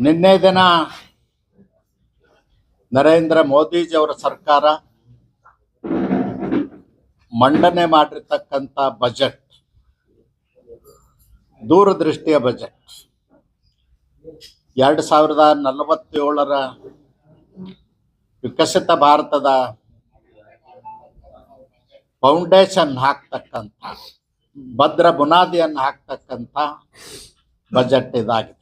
ನಿನ್ನೆ ದಿನ ನರೇಂದ್ರ ಮೋದಿಜಿಯವರ ಸರ್ಕಾರ ಮಂಡನೆ ಮಾಡಿರ್ತಕ್ಕಂಥ ಬಜೆಟ್ ದೂರದೃಷ್ಟಿಯ ಬಜೆಟ್ 2047ರ ವಿಕಸಿತ ಭಾರತದ ಫೌಂಡೇಶನ್ ಹಾಕ್ತಕ್ಕಂಥ ಭದ್ರ ಬುನಾದಿಯನ್ನು ಹಾಕ್ತಕ್ಕಂಥ ಬಜೆಟ್ ಇದಾಗಿದೆ.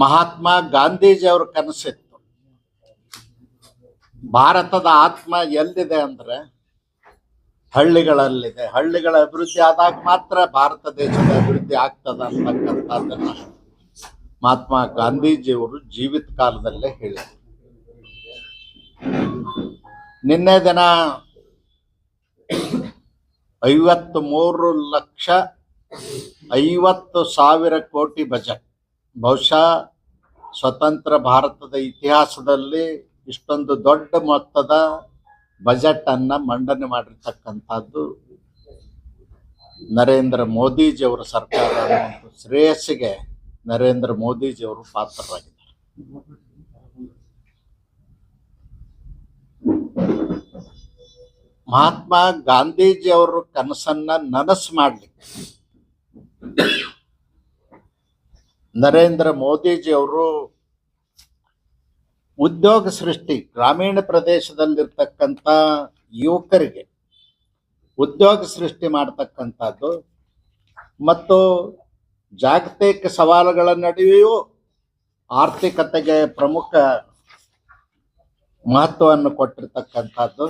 ಮಹಾತ್ಮ ಗಾಂಧೀಜಿಯವ್ರ ಕನಸಿತ್ತು, ಭಾರತದ ಆತ್ಮ ಎಲ್ಲಿದೆ ಅಂದ್ರೆ ಹಳ್ಳಿಗಳಲ್ಲಿದೆ. ಹಳ್ಳಿಗಳ ಅಭಿವೃದ್ಧಿ ಆದಾಗ ಮಾತ್ರ ಭಾರತ ದೇಶದ ಅಭಿವೃದ್ಧಿ ಆಗ್ತದ ಅಂತಕ್ಕಂಥದ್ದನ್ನ ಮಹಾತ್ಮ ಗಾಂಧೀಜಿಯವರು ಜೀವಿತ ಕಾಲದಲ್ಲೇ ಹೇಳಿದರು. ನಿನ್ನೆ ದಿನ 53,50,00,000 ಕೋಟಿ ಬಜೆಟ್, ಬಹುಶಃ ಸ್ವತಂತ್ರ ಭಾರತದ ಇತಿಹಾಸದಲ್ಲಿ ಇಷ್ಟೊಂದು ದೊಡ್ಡ ಮೊತ್ತದ ಬಜೆಟ್ ಅನ್ನ ಮಂಡನೆ ಮಾಡಿರ್ತಕ್ಕಂಥದ್ದು ನರೇಂದ್ರ ಮೋದಿಜಿಯವರ ಸರ್ಕಾರ. ಶ್ರೇಯಸ್ಸಿಗೆ ನರೇಂದ್ರ ಮೋದಿಜಿಯವರು ಪಾತ್ರರಾಗಿದ್ದಾರೆ. ಮಹಾತ್ಮ ಗಾಂಧೀಜಿಯವರು ಕನಸನ್ನ ನನಸು ಮಾಡಲಿಕ್ಕೆ ನರೇಂದ್ರ ಮೋದಿಜಿಯವರು ಉದ್ಯೋಗ ಸೃಷ್ಟಿ, ಗ್ರಾಮೀಣ ಪ್ರದೇಶದಲ್ಲಿರ್ತಕ್ಕಂಥ ಯುವಕರಿಗೆ ಉದ್ಯೋಗ ಸೃಷ್ಟಿ ಮಾಡತಕ್ಕಂಥದ್ದು ಮತ್ತು ಜಾಗತಿಕ ಸವಾಲುಗಳ ನಡುವೆಯೂ ಆರ್ಥಿಕತೆಗೆ ಪ್ರಮುಖ ಮಹತ್ವವನ್ನು ಕೊಟ್ಟಿರ್ತಕ್ಕಂಥದ್ದು,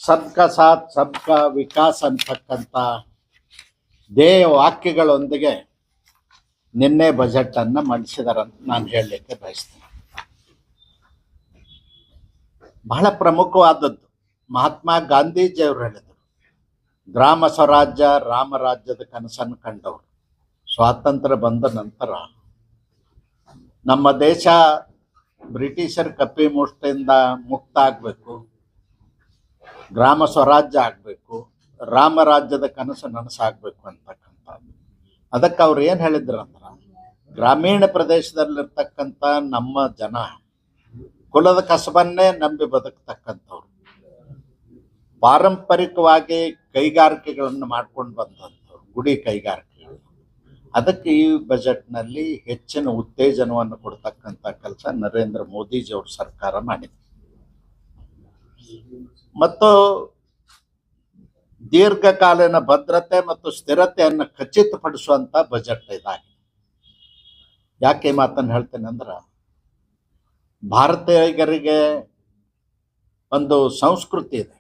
ಸಬ್ಕಾ ಸಾಥ್ ಸಬ್ಕಾ ವಿಕಾಸ್ ಅಂತಕ್ಕಂಥ ಧ್ಯೇಯ ವಾಕ್ಯಗಳೊಂದಿಗೆ ನಿನ್ನೆ ಬಜೆಟ್ ಅನ್ನು ಮಂಡಿಸಿದಾರಂತ ನಾನು ಹೇಳಲಿಕ್ಕೆ ಬಯಸ್ತೇನೆ. ಬಹಳ ಪ್ರಮುಖವಾದದ್ದು ಮಹಾತ್ಮ ಗಾಂಧೀಜಿಯವರು ಹೇಳಿದರು, ಗ್ರಾಮ ಸ್ವರಾಜ್ಯ ರಾಮರಾಜ್ಯದ ಕನಸನ್ನು ಕಂಡವರು. ಸ್ವಾತಂತ್ರ್ಯ ಬಂದ ನಂತರ ನಮ್ಮ ದೇಶ ಬ್ರಿಟಿಷರ ಕಪಿಮುಷ್ಟಿಯಿಂದ ಮುಕ್ತ ಆಗಬೇಕು, ಗ್ರಾಮ ಸ್ವರಾಜ್ಯ ಆಗಬೇಕು, ರಾಮರಾಜ್ಯದ ಕನಸು ನನಸಾಗಬೇಕು ಅಂತಕ್ಕಂಥದ್ದು. ಅದಕ್ಕೆ ಅವ್ರು ಏನು ಹೇಳಿದ್ರು ಅಂದ್ರೆ, ಗ್ರಾಮೀಣ ಪ್ರದೇಶದಲ್ಲಿರ್ತಕ್ಕಂಥ ನಮ್ಮ ಜನ ಕುಲದ ಕಸಬನ್ನೇ ನಂಬಿ ಬದುಕ್ತಕ್ಕಂಥವ್ರು, ಪಾರಂಪರಿಕವಾಗಿ ಕೈಗಾರಿಕೆಗಳನ್ನು ಮಾಡ್ಕೊಂಡು ಬಂದಂಥವ್ರು, ಗುಡಿ ಕೈಗಾರಿಕೆಗಳು. ಅದಕ್ಕೆ ಈ ಬಜೆಟ್ನಲ್ಲಿ ಹೆಚ್ಚಿನ ಉತ್ತೇಜನವನ್ನು ಕೊಡ್ತಕ್ಕಂಥ ಕೆಲಸ ನರೇಂದ್ರ ಮೋದಿಜಿಯವ್ರ ಸರ್ಕಾರ ಮಾಡಿದೆ. ಮತ್ತು ದೀರ್ಘಕಾಲೀನ ಭದ್ರತೆ ಮತ್ತು ಸ್ಥಿರತೆಯನ್ನು ಖಚಿತಪಡಿಸುವಂಥ ಬಜೆಟ್ ಇದಾಗಿದೆ. ಯಾಕೆ ಈ ಮಾತನ್ನು ಹೇಳ್ತೇನೆ ಅಂದ್ರೆ, ಭಾರತೀಯರಿಗೆ ಒಂದು ಸಂಸ್ಕೃತಿ ಇದೆ.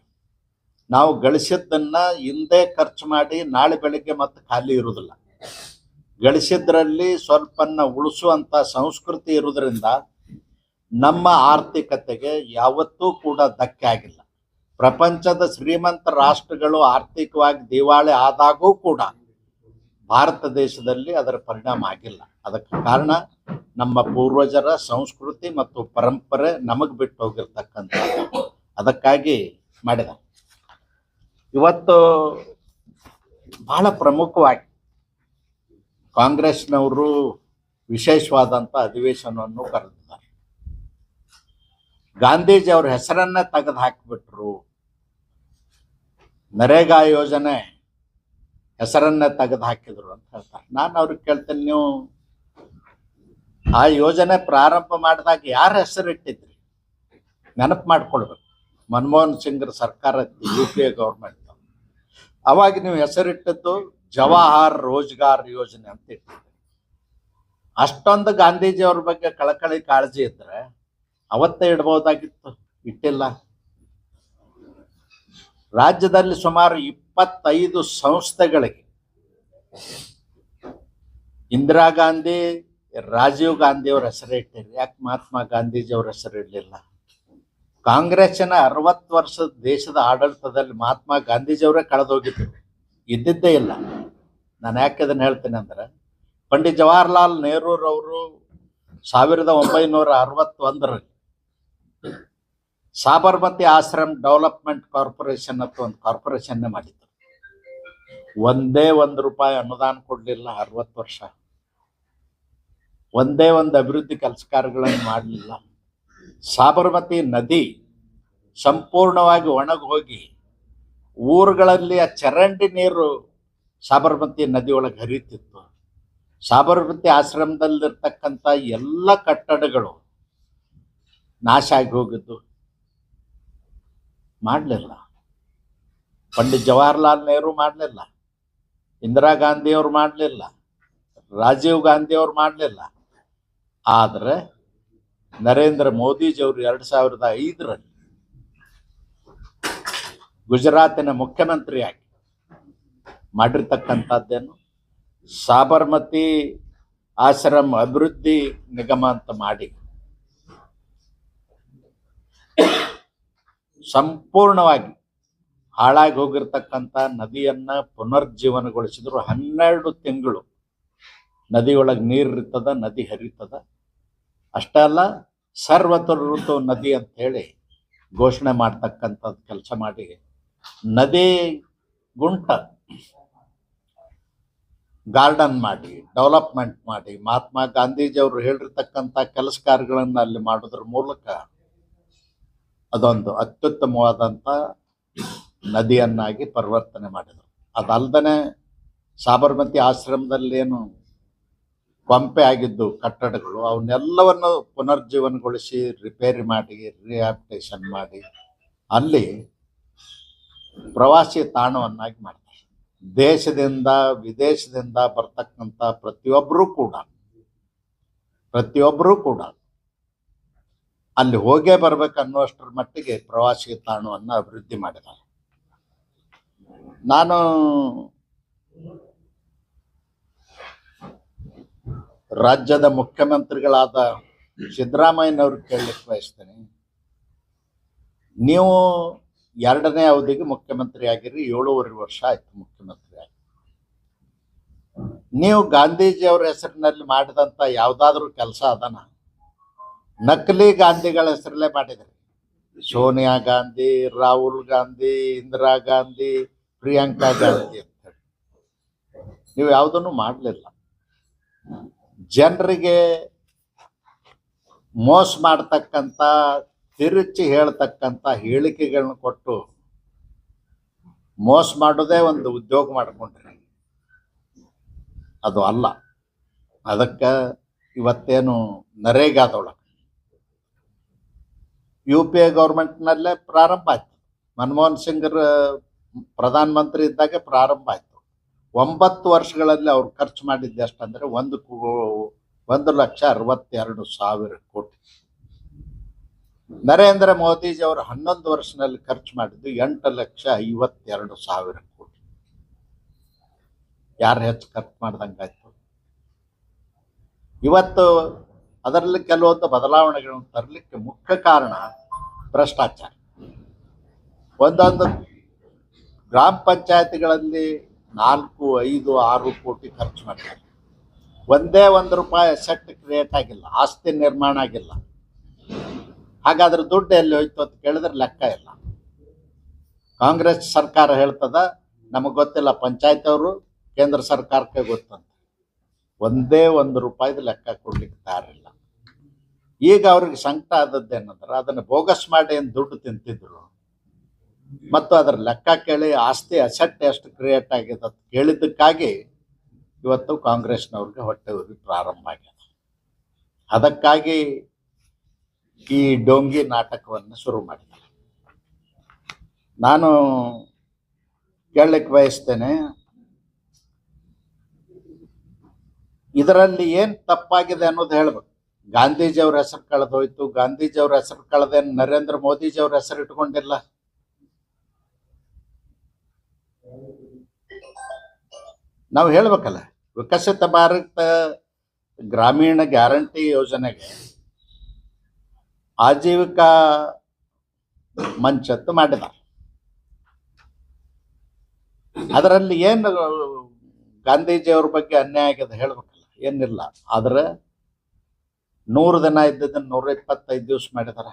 ನಾವು ಗಳಿಸಿದ್ದನ್ನು ಹಿಂದೆ ಖರ್ಚು ಮಾಡಿ ನಾಳೆ ಬೆಳಿಗ್ಗೆ ಮತ್ತೆ ಖಾಲಿ ಇರುವುದಿಲ್ಲ. ಗಳಿಸಿದ್ರಲ್ಲಿ ಸ್ವಲ್ಪನ್ನ ಉಳಿಸುವಂಥ ಸಂಸ್ಕೃತಿ ಇರುವುದರಿಂದ ನಮ್ಮ ಆರ್ಥಿಕತೆಗೆ ಯಾವತ್ತೂ ಕೂಡ ಧಕ್ಕೆ ಆಗಿಲ್ಲ. ಪ್ರಪಂಚದ ಶ್ರೀಮಂತ ರಾಷ್ಟ್ರಗಳು ಆರ್ಥಿಕವಾಗಿ ದಿವಾಳಿ ಆದಾಗೂ ಕೂಡ ಭಾರತ ದೇಶದಲ್ಲಿ ಅದರ ಪರಿಣಾಮ ಆಗಿಲ್ಲ. ಅದಕ್ಕೆ ಕಾರಣ ನಮ್ಮ ಪೂರ್ವಜರ ಸಂಸ್ಕೃತಿ ಮತ್ತು ಪರಂಪರೆ ನಮಗೆ ಬಿಟ್ಟು ಹೋಗಿರ್ತಕ್ಕಂಥದ್ದು. ಅದಕ್ಕಾಗಿ ಮಾಡಿದ. ಇವತ್ತು ಬಹಳ ಪ್ರಮುಖವಾಗಿ ಕಾಂಗ್ರೆಸ್ನವರು ವಿಶೇಷವಾದಂಥ ಅಧಿವೇಶನವನ್ನು ಕರೆದಿದ್ದಾರೆ. ಗಾಂಧೀಜಿ ಅವ್ರ ಹೆಸರನ್ನ ತೆಗೆದು ಹಾಕಿಬಿಟ್ರು, ನರೇಗಾ ಯೋಜನೆ ಹೆಸರನ್ನ ತೆಗೆದು ಹಾಕಿದ್ರು ಅಂತ ಹೇಳ್ತಾರೆ. ನಾನು ಅವ್ರಿಗೆ ಕೇಳ್ತೇನೆ, ನೀವು ಆ ಯೋಜನೆ ಪ್ರಾರಂಭ ಮಾಡಿದಾಗ ಯಾರ ಹೆಸರಿಟ್ಟಿದ್ರಿ ನೆನಪು ಮಾಡ್ಕೊಳ್ಬೇಕು. ಮನಮೋಹನ್ ಸಿಂಗ್ರ ಸರ್ಕಾರ UPA ಗೌರ್ಮೆಂಟ್. ಅವಾಗ ನೀವು ಹೆಸರಿಟ್ಟದ್ದು ಜವಾಹರ್ ರೋಜ್ಗಾರ್ ಯೋಜನೆ ಅಂತ ಇಟ್ಟಿದ್ರಿ. ಅಷ್ಟೊಂದು ಗಾಂಧೀಜಿ ಅವ್ರ ಬಗ್ಗೆ ಕಳಕಳಿ ಕಾಳಜಿ ಇದ್ರೆ ಅವತ್ತೇ ಇಡ್ಬೋದಾಗಿತ್ತು, ಇಟ್ಟಿಲ್ಲ. ರಾಜ್ಯದಲ್ಲಿ ಸುಮಾರು 25 ಸಂಸ್ಥೆಗಳಿಗೆ ಇಂದಿರಾ ಗಾಂಧಿ, ರಾಜೀವ್ ಗಾಂಧಿ ಅವ್ರ ಹೆಸರು ಇಟ್ಟಿರಿ. ಯಾಕೆ ಮಹಾತ್ಮ ಗಾಂಧೀಜಿ ಅವ್ರ ಹೆಸರು ಇಡಲಿಲ್ಲ? ಕಾಂಗ್ರೆಸ್ಸಿನ 60 ವರ್ಷದ ದೇಶದ ಆಡಳಿತದಲ್ಲಿ ಮಹಾತ್ಮ ಗಾಂಧೀಜಿ ಅವರೇ ಕಳೆದೋಗಿದ್ರು, ಇದ್ದಿದ್ದೇ ಇಲ್ಲ. ನಾನು ಯಾಕೆ ಅದನ್ನು ಹೇಳ್ತೇನೆ ಅಂದ್ರೆ, ಪಂಡಿತ್ ಜವಾಹರ್ಲಾಲ್ ನೆಹರೂರವರು 1961ರಲ್ಲಿ ಸಾಬರ್ಮತಿ ಆಶ್ರಮ್ ಡೆವಲಪ್ಮೆಂಟ್ ಕಾರ್ಪೊರೇಷನ್ ಅಂತ ಒಂದು ಕಾರ್ಪೊರೇಷನ್ನೇ ಮಾಡಿದ್ರು. ಒಂದೇ ₹1 ಅನುದಾನ ಕೊಡಲಿಲ್ಲ 60 ವರ್ಷ. ಒಂದೇ ಒಂದು ಅಭಿವೃದ್ಧಿ ಕೆಲಸ ಕಾರ್ಯಗಳನ್ನು ಮಾಡಲಿಲ್ಲ. ಸಾಬರಮತಿ ನದಿ ಸಂಪೂರ್ಣವಾಗಿ ಒಣಗಿ ಹೋಗಿ ಊರುಗಳಲ್ಲಿ ಆ ಚರಂಡಿ ನೀರು ಸಾಬರಮತಿ ನದಿ ಒಳಗೆ ಹರಿತಿತ್ತು. ಸಾಬರಮತಿ ಆಶ್ರಮದಲ್ಲಿರ್ತಕ್ಕಂಥ ಎಲ್ಲ ಕಟ್ಟಡಗಳು ನಾಶ ಆಗಿ ಹೋಗಿದ್ದು. ಮಾಡಲಿಲ್ಲ. ಪಂಡಿತ್ ಜವಾಹರ್ಲಾಲ್ ನೆಹರು ಮಾಡಲಿಲ್ಲ, ಇಂದಿರಾ ಗಾಂಧಿಯವರು ಮಾಡಲಿಲ್ಲ, ರಾಜೀವ್ ಗಾಂಧಿಯವರು ಮಾಡಲಿಲ್ಲ. ಆದರೆ ನರೇಂದ್ರ ಮೋದಿಜಿಯವರು 2005ರಲ್ಲಿ ಗುಜರಾತಿನ ಮುಖ್ಯಮಂತ್ರಿಯಾಗಿ ಮಾಡಿರ್ತಕ್ಕಂಥದ್ದೇನು ಸಾಬರಮತಿ ಆಶ್ರಮ ಅಭಿವೃದ್ಧಿ ನಿಗಮ ಅಂತ ಮಾಡಿ ಸಂಪೂರ್ಣವಾಗಿ ಹಾಳಾಗಿ ಹೋಗಿರ್ತಕ್ಕಂಥ ನದಿಯನ್ನ ಪುನರ್ಜೀವನಗೊಳಿಸಿದ್ರು. 12 ತಿಂಗಳು ನದಿಯೊಳಗೆ ನೀರಿರ್ತದ, ನದಿ ಹರಿತದ. ಅಷ್ಟೇ ಅಲ್ಲ, ಸರ್ವತ ಋತು ನದಿ ಅಂತ ಹೇಳಿ ಘೋಷಣೆ ಮಾಡ್ತಕ್ಕಂಥದ್ದು ಕೆಲಸ ಮಾಡಿ ನದಿ ಗುಂಟ ಗಾರ್ಡನ್ ಮಾಡಿ ಡೆವಲಪ್ಮೆಂಟ್ ಮಾಡಿ ಮಹಾತ್ಮ ಗಾಂಧೀಜಿಯವರು ಹೇಳಿರ್ತಕ್ಕಂಥ ಕೆಲಸ ಕಾರ್ಯಗಳನ್ನು ಅಲ್ಲಿ ಮಾಡೋದ್ರ ಮೂಲಕ ಅದೊಂದು ಅತ್ಯುತ್ತಮವಾದಂಥ ನದಿಯನ್ನಾಗಿ ಪರಿವರ್ತನೆ ಮಾಡಿದರು. ಅದಲ್ಲದೆ ಸಾಬರಮತಿ ಆಶ್ರಮದಲ್ಲೇನು ಕೊಂಪೆ ಆಗಿದ್ದು ಕಟ್ಟಡಗಳು ಅವನ್ನೆಲ್ಲವನ್ನು ಪುನರ್ಜೀವನಗೊಳಿಸಿ ರಿಪೇರಿ ಮಾಡಿ ರಿಹ್ಯಾಬಿಟೇಷನ್ ಮಾಡಿ ಅಲ್ಲಿ ಪ್ರವಾಸಿ ತಾಣವನ್ನಾಗಿ ಮಾಡ್ತಾರೆ. ದೇಶದಿಂದ ವಿದೇಶದಿಂದ ಬರ್ತಕ್ಕಂಥ ಪ್ರತಿಯೊಬ್ಬರೂ ಕೂಡ ಅಲ್ಲಿ ಹೋಗೇ ಬರ್ಬೇಕು ಅನ್ನುವಷ್ಟರ ಮಟ್ಟಿಗೆ ಪ್ರವಾಸಿ ತಾಣವನ್ನು ಅಭಿವೃದ್ಧಿ ಮಾಡಿದ್ದಾರೆ. ನಾನು ರಾಜ್ಯದ ಮುಖ್ಯಮಂತ್ರಿಗಳಾದ ಸಿದ್ದರಾಮಯ್ಯನವ್ರು ಕೇಳಲಿಕ್ಕೆ ಬಯಸ್ತೇನೆ. ನೀವು 2ನೇ ಅವಧಿಗೆ ಮುಖ್ಯಮಂತ್ರಿ ಆಗಿರಿ, 7.5 ವರ್ಷ ಆಯ್ತು ಮುಖ್ಯಮಂತ್ರಿ ಆಗಿ. ನೀವು ಗಾಂಧೀಜಿಯವರ ಹೆಸರಿನಲ್ಲಿ ಮಾಡಿದಂಥ ಯಾವುದಾದ್ರೂ ಕೆಲಸ ಅದನ್ನ ನಕಲಿ ಗಾಂಧಿಗಳ ಹೆಸರಲ್ಲೇ ಮಾಡಿದ್ರಿ. ಸೋನಿಯಾ ಗಾಂಧಿ, ರಾಹುಲ್ ಗಾಂಧಿ, ಇಂದಿರಾ ಗಾಂಧಿ, ಪ್ರಿಯಾಂಕಾ ಗಾಂಧಿ ಅಂತ ಹೇಳಿ ನೀವು ಯಾವುದನ್ನು ಮಾಡಲಿಲ್ಲ. ಜನರಿಗೆ ಮೋಸ ಮಾಡ್ತಕ್ಕಂಥ, ತಿರುಚಿ ಹೇಳ್ತಕ್ಕಂಥ ಹೇಳಿಕೆಗಳನ್ನ ಕೊಟ್ಟು ಮೋಸ ಮಾಡೋದೇ ಒಂದು ಉದ್ಯೋಗ ಮಾಡ್ಕೊಂಡ್ರಿ. ಅದು ಅಲ್ಲ. ಅದಕ್ಕೆ ಇವತ್ತೇನು ನರೇಗಾದೊಳಗೆ UPA ಗೌರ್ಮೆಂಟ್ನಲ್ಲೇ ಪ್ರಾರಂಭ ಆಯ್ತು. ಮನಮೋಹನ್ ಸಿಂಗ್ರ ಪ್ರಧಾನಮಂತ್ರಿ ಇದ್ದಾಗೆ ಪ್ರಾರಂಭ ಆಯ್ತು. 9 ವರ್ಷಗಳಲ್ಲಿ ಅವ್ರು ಖರ್ಚು ಮಾಡಿದ್ದು ಎಷ್ಟಂದ್ರೆ 1,62,000 ಕೋಟಿ. ನರೇಂದ್ರ ಮೋದಿಜಿ ಅವರು 11 ವರ್ಷದಲ್ಲಿ ಖರ್ಚು ಮಾಡಿದ್ದು 8,52,000 ಕೋಟಿ. ಯಾರು ಹೆಚ್ಚು ಖರ್ಚು ಮಾಡ್ದಂಗಾಯ್ತು. ಇವತ್ತು ಅದರಲ್ಲಿ ಕೆಲವೊಂದು ಬದಲಾವಣೆಗಳನ್ನು ತರಲಿಕ್ಕೆ ಮುಖ್ಯ ಕಾರಣ ಭ್ರಷ್ಟಾಚಾರ. ಒಂದೊಂದು ಗ್ರಾಮ ಪಂಚಾಯತಿಗಳಲ್ಲಿ 4, 5, 6 ಕೋಟಿ ಖರ್ಚು ಮಾಡ್ತಾರೆ. ಒಂದೇ ₹1 ಅಸೆಟ್ ಕ್ರಿಯೇಟ್ ಆಗಿಲ್ಲ, ಆಸ್ತಿ ನಿರ್ಮಾಣ ಆಗಿಲ್ಲ. ಹಾಗಾದ್ರೆ ದುಡ್ಡು ಎಲ್ಲಿ ಹೋಯ್ತು ಅಂತ ಕೇಳಿದ್ರೆ ಲೆಕ್ಕ ಇಲ್ಲ. ಕಾಂಗ್ರೆಸ್ ಸರ್ಕಾರ ಹೇಳ್ತದ ನಮಗೆ ಗೊತ್ತಿಲ್ಲ, ಪಂಚಾಯತ್ ಅವರು ಕೇಂದ್ರ ಸರ್ಕಾರಕ್ಕೆ ಗೊತ್ತಂತ. ಒಂದೇ ₹1 ಲೆಕ್ಕ ಕೊಡ್ಲಿಕ್ಕೆ ತಯಾರಿಲ್ಲ. ಈಗ ಅವ್ರಿಗೆ ಸಂಕಟ ಆದದ್ದೇನಂದ್ರೆ ಅದನ್ನು ಬೋಗಸ್ ಮಾಡಿ ಏನು ದುಡ್ಡು ತಿಂತಿದ್ರು ಮತ್ತು ಅದರ ಲೆಕ್ಕ ಕೇಳಿ ಆಸ್ತಿ ಅಸೆಟ್ ಎಷ್ಟು ಕ್ರಿಯೇಟ್ ಆಗಿದೆ ಅಂತ ಕೇಳಿದ್ದಕ್ಕಾಗಿ ಇವತ್ತು ಕಾಂಗ್ರೆಸ್ನವ್ರಿಗೆ ಹೊಟ್ಟೆ ಉರಿ ಪ್ರಾರಂಭ ಆಗಿದೆ. ಅದಕ್ಕಾಗಿ ಈ ಡೋಂಗಿ ನಾಟಕವನ್ನು ಶುರು ಮಾಡಿದ್ದಾರೆ. ನಾನು ಕೇಳಲಿಕ್ಕೆ ಬಯಸ್ತೇನೆ, ಇದರಲ್ಲಿ ಏನು ತಪ್ಪಾಗಿದೆ ಅನ್ನೋದು ಹೇಳ್ಬೇಕು. ಗಾಂಧೀಜಿಯವ್ರ ಹೆಸರು ಕಳೆದೋಯ್ತು. ಗಾಂಧೀಜಿಯವ್ರ ಹೆಸರು ಕಳೆದ ನರೇಂದ್ರ ಮೋದಿಜಿಯವ್ರ ಹೆಸರು ಇಟ್ಕೊಂಡಿಲ್ಲ. ನಾವು ಹೇಳ್ಬೇಕಲ್ಲ, ವಿಕಸಿತ ಭಾರತ ಗ್ರಾಮೀಣ ಗ್ಯಾರಂಟಿ ಯೋಜನೆಗೆ ಆಜೀವಿಕಾ ಮಂಚತ್ತು ಮಾಡಿದ್ದಾರೆ. ಅದರಲ್ಲಿ ಏನು ಗಾಂಧೀಜಿಯವ್ರ ಬಗ್ಗೆ ಅನ್ಯಾಯ ಆಗಿದೆ ಹೇಳ್ಬೇಕಲ್ಲ, ಏನಿಲ್ಲ. ಆದರೆ 100 ದಿನ ಇದ್ದದನ್ನು 125 ದಿವಸ ಮಾಡಿದಾರ.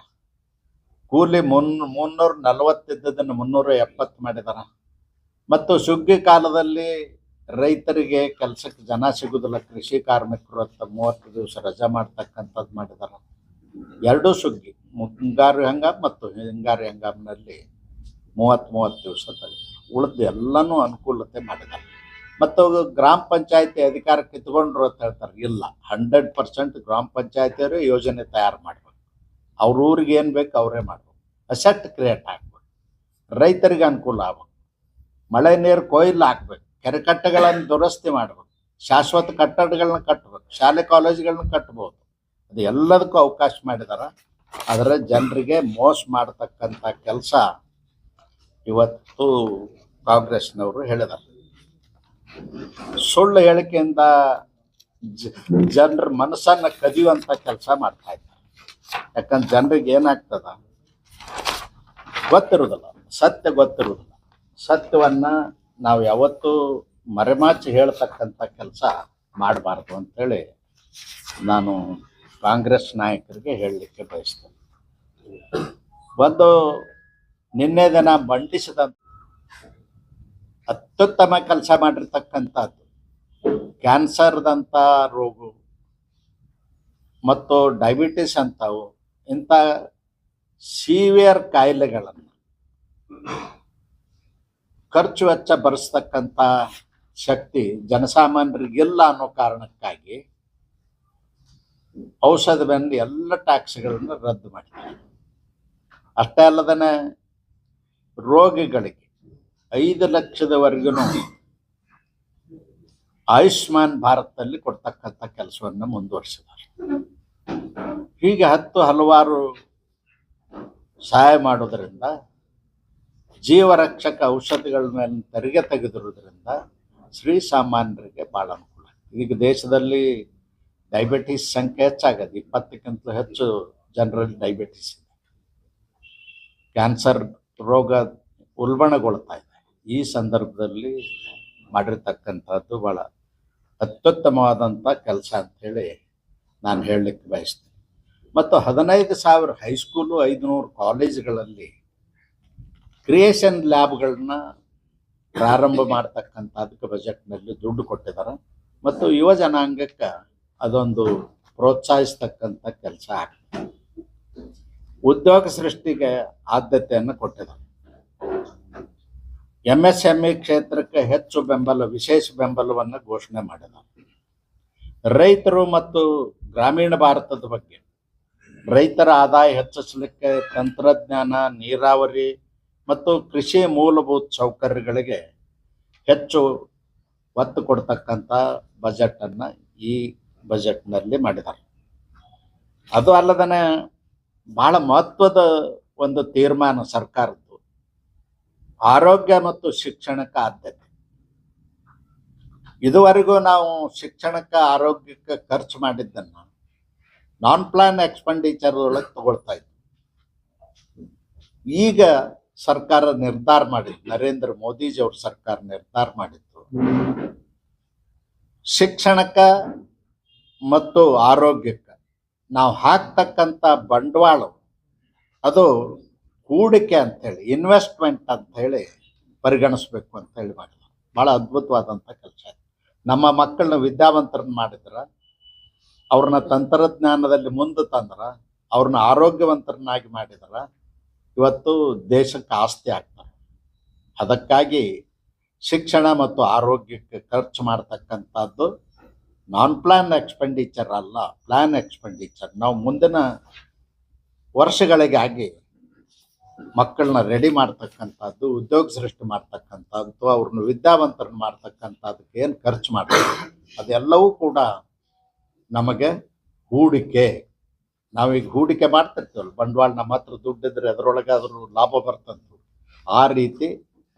ಕೂಲಿ 340 ಇದ್ದದನ್ನು 370 ಮಾಡಿದಾರ. ಮತ್ತು ಸುಗ್ಗಿ ಕಾಲದಲ್ಲಿ ರೈತರಿಗೆ ಕೆಲಸಕ್ಕೆ ಜನ ಸಿಗುದಿಲ್ಲ, ಕೃಷಿ ಕಾರ್ಮಿಕರು ಅಂತ 30 ದಿವಸ ರಜಾ ಮಾಡ್ತಕ್ಕಂಥದ್ದು ಮಾಡಿದಾರ. ಎರಡೂ ಸುಗ್ಗಿ, ಮುಂಗಾರು ಹಂಗಾಮ್ ಮತ್ತು ಹಿಂಗಾರು ಹಂಗಾಮಿನಲ್ಲಿ 30 ದಿವಸ ಉಳಿದು ಎಲ್ಲನೂ ಅನುಕೂಲತೆ ಮಾಡಿದ್ದಾರೆ. ಮತ್ತು ಗ್ರಾಮ ಪಂಚಾಯತಿ ಅಧಿಕಾರ ಕಿತ್ಕೊಂಡ್ರು ಅಂತ ಹೇಳ್ತಾರೆ. ಇಲ್ಲ, 100% ಗ್ರಾಮ ಪಂಚಾಯತಿಯವರು ಯೋಜನೆ ತಯಾರು ಮಾಡ್ಬೇಕು. ಅವ್ರ ಊರಿಗೆ ಏನು ಬೇಕು ಅವರೇ ಮಾಡ್ಬೇಕು. ಅಸೆಟ್ ಕ್ರಿಯೇಟ್ ಆಗ್ಬೇಕು, ರೈತರಿಗೆ ಅನುಕೂಲ ಆಗ್ಬೇಕು, ಮಳೆ ನೀರು ಕೊಯ್ಲು ಹಾಕ್ಬೇಕು, ಕೆರೆಕಟ್ಟೆಗಳನ್ನು ದುರಸ್ತಿ ಮಾಡ್ಬೇಕು, ಶಾಶ್ವತ ಕಟ್ಟಡಗಳನ್ನ ಕಟ್ಟಬೇಕು, ಶಾಲೆ ಕಾಲೇಜುಗಳನ್ನ ಕಟ್ಬೋದು. ಅದು ಎಲ್ಲದಕ್ಕೂ ಅವಕಾಶ ಮಾಡಿದಾರ. ಅದರ ಜನರಿಗೆ ಮೋಸ ಮಾಡತಕ್ಕಂಥ ಕೆಲಸ ಇವತ್ತು ಕಾಂಗ್ರೆಸ್ನವರು ಹೇಳಿದ್ದಾರೆ. ಸುಳ್ಳು ಹೇಳಿಕೆಯಿಂದ ಜನರ ಮನಸ್ಸನ್ನ ಕದಿಯುವಂಥ ಕೆಲಸ ಮಾಡ್ತಾ ಇದ್ದಾರೆ. ಯಾಕಂದ್ರೆ ಜನರಿಗೆ ಏನಾಗ್ತದ ಗೊತ್ತಿರುವುದಿಲ್ಲ, ಸತ್ಯ ಗೊತ್ತಿರುವುದಿಲ್ಲ. ಸತ್ಯವನ್ನ ನಾವು ಯಾವತ್ತೂ ಮರೆಮಾಚಿ ಹೇಳ್ತಕ್ಕಂಥ ಕೆಲಸ ಮಾಡಬಾರ್ದು ಅಂತೇಳಿ ನಾನು ಕಾಂಗ್ರೆಸ್ ನಾಯಕರಿಗೆ ಹೇಳಲಿಕ್ಕೆ ಬಯಸ್ತೇನೆ. ಒಂದು ನಿನ್ನೆ ದಿನ ಮಂಡಿಸಿದಂಥ ಅತ್ಯುತ್ತಮ ಕೆಲಸ ಮಾಡಿರ್ತಕ್ಕಂಥದ್ದು ಕ್ಯಾನ್ಸರ್ದಂಥ ರೋಗ ಮತ್ತು ಡಯಾಬಿಟಿಸ್ ಅಂಥವು ಇಂಥ ಸೀವಿಯರ್ ಕಾಯಿಲೆಗಳನ್ನು ಖರ್ಚು ವೆಚ್ಚ ಭರಿಸ್ತಕ್ಕಂಥ ಶಕ್ತಿ ಜನಸಾಮಾನ್ಯರಿಗಿಲ್ಲ ಅನ್ನೋ ಕಾರಣಕ್ಕಾಗಿ ಔಷಧ ಮೇಲೆ ಎಲ್ಲ ಟ್ಯಾಕ್ಸ್ಗಳನ್ನು ರದ್ದು ಮಾಡಿದ್ದಾರೆ. ಅಷ್ಟೇ ಅಲ್ಲದೇ ರೋಗಿಗಳಿಗೆ 5 ಲಕ್ಷದವರೆಗೂ ಆಯುಷ್ಮಾನ್ ಭಾರತದಲ್ಲಿ ಕೊಡ್ತಕ್ಕಂಥ ಕೆಲಸವನ್ನು ಮುಂದುವರಿಸಿದ್ದಾರೆ. ಹೀಗೆ ಹಲವಾರು ಸಹಾಯ ಮಾಡೋದರಿಂದ, ಜೀವರಕ್ಷಕ ಔಷಧಿಗಳ ಮೇಲೆ ತೆರಿಗೆ ತೆಗೆದಿರೋದ್ರಿಂದ ಶ್ರೀ ಸಾಮಾನ್ಯರಿಗೆ ಭಾಳ ಅನುಕೂಲ. ಈಗ ದೇಶದಲ್ಲಿ ಡಯಾಬಿಟಿಸ್ ಸಂಖ್ಯೆ ಹೆಚ್ಚಾಗದೆ, 20ಕ್ಕಿಂತಲೂ ಹೆಚ್ಚು ಜನರಲ್ಲಿ ಡಯಾಬಿಟಿಸ್ ಇದೆ. ಕ್ಯಾನ್ಸರ್ ರೋಗ ಉಲ್ಬಣಗೊಳ್ತಾ ಇದೆ. ಈ ಸಂದರ್ಭದಲ್ಲಿ ಮಾಡಿರ್ತಕ್ಕಂಥದ್ದು ಭಾಳ ಅತ್ಯುತ್ತಮವಾದಂಥ ಕೆಲಸ ಅಂಥೇಳಿ ನಾನು ಹೇಳಲಿಕ್ಕೆ ಬಯಸ್ತೇನೆ. ಮತ್ತು 15,000 ಹೈಸ್ಕೂಲು, 500 ಕಾಲೇಜುಗಳಲ್ಲಿ ಕ್ರಿಯೇಷನ್ ಲ್ಯಾಬ್ಗಳನ್ನ ಪ್ರಾರಂಭ ಮಾಡ್ತಕ್ಕಂಥದಕ್ಕೆ ಬಜೆಟ್ನಲ್ಲಿ ದುಡ್ಡು ಕೊಟ್ಟಿದ್ದಾರೆ. ಮತ್ತು ಯುವ ಜನಾಂಗಕ್ಕೆ ಅದೊಂದು ಪ್ರೋತ್ಸಾಹಿಸ್ತಕ್ಕಂಥ ಕೆಲಸ ಆಗ್ತದೆ. ಉದ್ಯೋಗ ಸೃಷ್ಟಿಗೆ ಆದ್ಯತೆಯನ್ನು ಕೊಟ್ಟಿದ್ದಾರೆ. MSME ಕ್ಷೇತ್ರಕ್ಕೆ ಹೆಚ್ಚು ಬೆಂಬಲ, ವಿಶೇಷ ಬೆಂಬಲವನ್ನು ಘೋಷಣೆ ಮಾಡಿದ್ದಾರೆ. ರೈತರು ಮತ್ತು ಗ್ರಾಮೀಣ ಭಾರತದ ಬಗ್ಗೆ, ರೈತರ ಆದಾಯ ಹೆಚ್ಚಿಸಲಿಕ್ಕೆ ತಂತ್ರಜ್ಞಾನ, ನೀರಾವರಿ ಮತ್ತು ಕೃಷಿ ಮೂಲಭೂತ ಸೌಕರ್ಯಗಳಿಗೆ ಹೆಚ್ಚು ಒತ್ತು ಕೊಡ್ತಕ್ಕಂಥ ಬಜೆಟನ್ನು ಈ ಬಜೆಟ್ನಲ್ಲಿ ಮಾಡಿದ್ದಾರೆ. ಅದು ಅಲ್ಲದೇ ಬಹಳ ಮಹತ್ವದ ಒಂದು ತೀರ್ಮಾನ ಸರ್ಕಾರದ್ದು, ಆರೋಗ್ಯ ಮತ್ತು ಶಿಕ್ಷಣಕ್ಕೆ ಆದ್ಯತೆ. ಇದುವರೆಗೂ ನಾವು ಶಿಕ್ಷಣಕ್ಕೆ, ಆರೋಗ್ಯಕ್ಕೆ ಖರ್ಚು ಮಾಡಿದ್ದನ್ನು ನಾನ್ ಪ್ಲಾನ್ ಎಕ್ಸ್ಪೆಂಡಿಚರ್ ಒಳಗೆ ತಗೊಳ್ತಾ ಇದ್ವಿ. ಈಗ ಸರ್ಕಾರ ನಿರ್ಧಾರ ಮಾಡಿದ್ದು, ನರೇಂದ್ರ ಮೋದಿಜಿಯವ್ರ ಸರ್ಕಾರ ನಿರ್ಧಾರ ಮಾಡಿದ್ದು, ಶಿಕ್ಷಣಕ್ಕೆ ಮತ್ತು ಆರೋಗ್ಯಕ್ಕೆ ನಾವು ಹಾಕ್ತಕ್ಕಂಥ ಬಂಡವಾಳ ಅದು ಹೂಡಿಕೆ ಅಂಥೇಳಿ, ಇನ್ವೆಸ್ಟ್ಮೆಂಟ್ ಅಂಥೇಳಿ ಪರಿಗಣಿಸ್ಬೇಕು ಅಂತೇಳಿ ಮಾಡಿದ್ರು. ಭಾಳ ಅದ್ಭುತವಾದಂಥ ಕೆಲಸ. ನಮ್ಮ ಮಕ್ಕಳನ್ನ ವಿದ್ಯಾವಂತರನ್ನ ಮಾಡಿದ್ರೆ, ಅವ್ರನ್ನ ತಂತ್ರಜ್ಞಾನದಲ್ಲಿ ಮುಂದೆ ತಂದ್ರೆ, ಅವ್ರನ್ನ ಆರೋಗ್ಯವಂತರನ್ನಾಗಿ ಮಾಡಿದ್ರೆ ಇವತ್ತು ದೇಶಕ್ಕೆ ಆಸ್ತಿ ಆಗ್ತಾರೆ. ಅದಕ್ಕಾಗಿ ಶಿಕ್ಷಣ ಮತ್ತು ಆರೋಗ್ಯಕ್ಕೆ ಖರ್ಚು ಮಾಡ್ತಕ್ಕಂಥದ್ದು ನಾನ್ ಪ್ಲಾನ್ ಎಕ್ಸ್ಪೆಂಡಿಚರ್ ಅಲ್ಲ, ಪ್ಲಾನ್ ಎಕ್ಸ್ಪೆಂಡಿಚರ್. ನಾವು ಮುಂದಿನ ವರ್ಷಗಳಿಗಾಗಿ ಮಕ್ಕಳನ್ನ ರೆಡಿ ಮಾಡ್ತಕ್ಕಂಥದ್ದು, ಉದ್ಯೋಗ ಸೃಷ್ಟಿ ಮಾಡ್ತಕ್ಕಂಥದ್ದು, ಅವ್ರನ್ನ ವಿದ್ಯಾವಂತರನ್ನ ಮಾಡ್ತಕ್ಕಂಥದ್ದಕ್ಕೆ ಏನು ಖರ್ಚು ಮಾಡ್ತಾರೆ ಅದೆಲ್ಲವೂ ಕೂಡ ನಮಗೆ ಹೂಡಿಕೆ. ನಾವೀಗ ಹೂಡಿಕೆ ಮಾಡ್ತಿರ್ತೀವಲ್ಲ, ಬಂಡವಾಳ ನಮ್ಮ ಹತ್ರ ದುಡ್ಡಿದ್ರೆ ಅದರೊಳಗಾದ್ರೂ ಲಾಭ ಬರ್ತಂತು. ಆ ರೀತಿ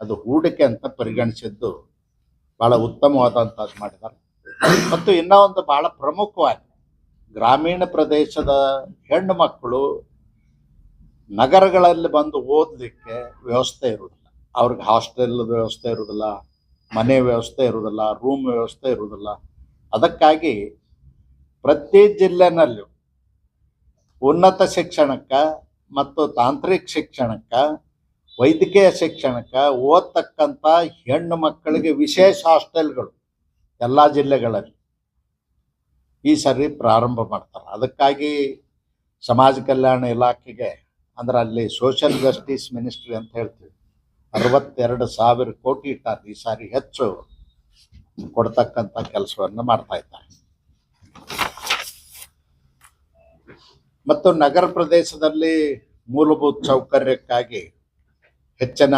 ಅದು ಹೂಡಿಕೆ ಅಂತ ಪರಿಗಣಿಸಿದ್ದು ಭಾಳ ಉತ್ತಮವಾದಂಥದ್ದು ಮಾಡಿದ್ದಾರೆ. ಮತ್ತು ಇನ್ನೂ ಒಂದು ಭಾಳ ಪ್ರಮುಖವಾಗಿ, ಗ್ರಾಮೀಣ ಪ್ರದೇಶದ ಹೆಣ್ಣು ಮಕ್ಕಳು ನಗರಗಳಲ್ಲಿ ಬಂದು ಓದಲಿಕ್ಕೆ ವ್ಯವಸ್ಥೆ ಇರುವುದಿಲ್ಲ. ಅವ್ರಿಗೆ ಹಾಸ್ಟೆಲ್ ವ್ಯವಸ್ಥೆ ಇರುವುದಿಲ್ಲ, ಮನೆ ವ್ಯವಸ್ಥೆ ಇರುವುದಿಲ್ಲ, ರೂಮ್ ವ್ಯವಸ್ಥೆ ಇರುವುದಿಲ್ಲ. ಅದಕ್ಕಾಗಿ ಪ್ರತಿ ಜಿಲ್ಲೆನಲ್ಲೂ ಉನ್ನತ ಶಿಕ್ಷಣಕ್ಕೆ ಮತ್ತು ತಾಂತ್ರಿಕ ಶಿಕ್ಷಣಕ್ಕೆ, ವೈದ್ಯಕೀಯ ಶಿಕ್ಷಣಕ್ಕೆ ಓದ್ತಕ್ಕಂಥ ಹೆಣ್ಣು ಮಕ್ಕಳಿಗೆ ವಿಶೇಷ ಹಾಸ್ಟೆಲ್ಗಳು ಎಲ್ಲ ಜಿಲ್ಲೆಗಳಲ್ಲಿ ಈ ಸರಿ ಪ್ರಾರಂಭ ಮಾಡ್ತಾರೆ. ಅದಕ್ಕಾಗಿ ಸಮಾಜ ಕಲ್ಯಾಣ ಇಲಾಖೆಗೆ ಅಂದ್ರೆ ಅಲ್ಲಿ ಸೋಷಿಯಲ್ ಜಸ್ಟಿಸ್ ಮಿನಿಸ್ಟ್ರಿ ಅಂತ ಹೇಳ್ತೀವಿ, 62,000 ಕೋಟಿ ಇಟ್ಟಾರೆ. ಈ ಸಾರಿ ಹೆಚ್ಚು ಕೊಡ್ತಕ್ಕಂಥ ಕೆಲಸವನ್ನು ಮಾಡ್ತಾ ಇದ್ದಾರೆ. ಮತ್ತು ನಗರ ಪ್ರದೇಶದಲ್ಲಿ ಮೂಲಭೂತ ಸೌಕರ್ಯಕ್ಕಾಗಿ ಹೆಚ್ಚಿನ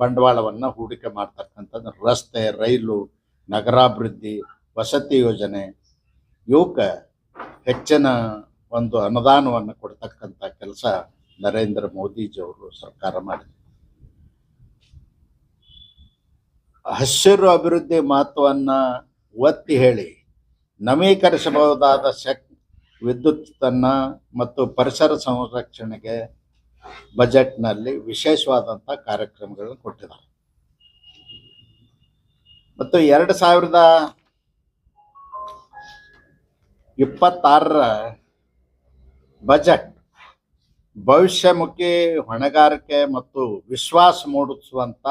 ಬಂಡವಾಳವನ್ನು ಹೂಡಿಕೆ ಮಾಡ್ತಕ್ಕಂಥದ್ದು ರಸ್ತೆ, ರೈಲು, ನಗರಾಭಿವೃದ್ಧಿ, ವಸತಿ ಯೋಜನೆ ಇವಕ್ಕೆ ಹೆಚ್ಚಿನ ಒಂದು ಅನುದಾನವನ್ನು ಕೊಡ್ತಕ್ಕಂಥ ಕೆಲಸ ನರೇಂದ್ರ ಮೋದಿಜಿಯವರು ಸರ್ಕಾರ ಮಾಡಿದೆ. ಹಸಿರು ಅಭಿವೃದ್ಧಿ ಮಹತ್ವವನ್ನು ಒತ್ತಿ ಹೇಳಿ ನವೀಕರಿಸಬಹುದಾದ ವಿದ್ಯುತ್ತನ್ನು ಮತ್ತು ಪರಿಸರ ಸಂರಕ್ಷಣೆಗೆ ಬಜೆಟ್ನಲ್ಲಿ ವಿಶೇಷವಾದಂಥ ಕಾರ್ಯಕ್ರಮಗಳನ್ನು ಕೊಟ್ಟಿದ್ದಾರೆ. ಮತ್ತು 2026ರ ಬಜೆಟ್ ಭವಿಷ್ಯಮುಖಿ ಹೊಣೆಗಾರಿಕೆ ಮತ್ತು ವಿಶ್ವಾಸ ಮೂಡಿಸುವಂಥ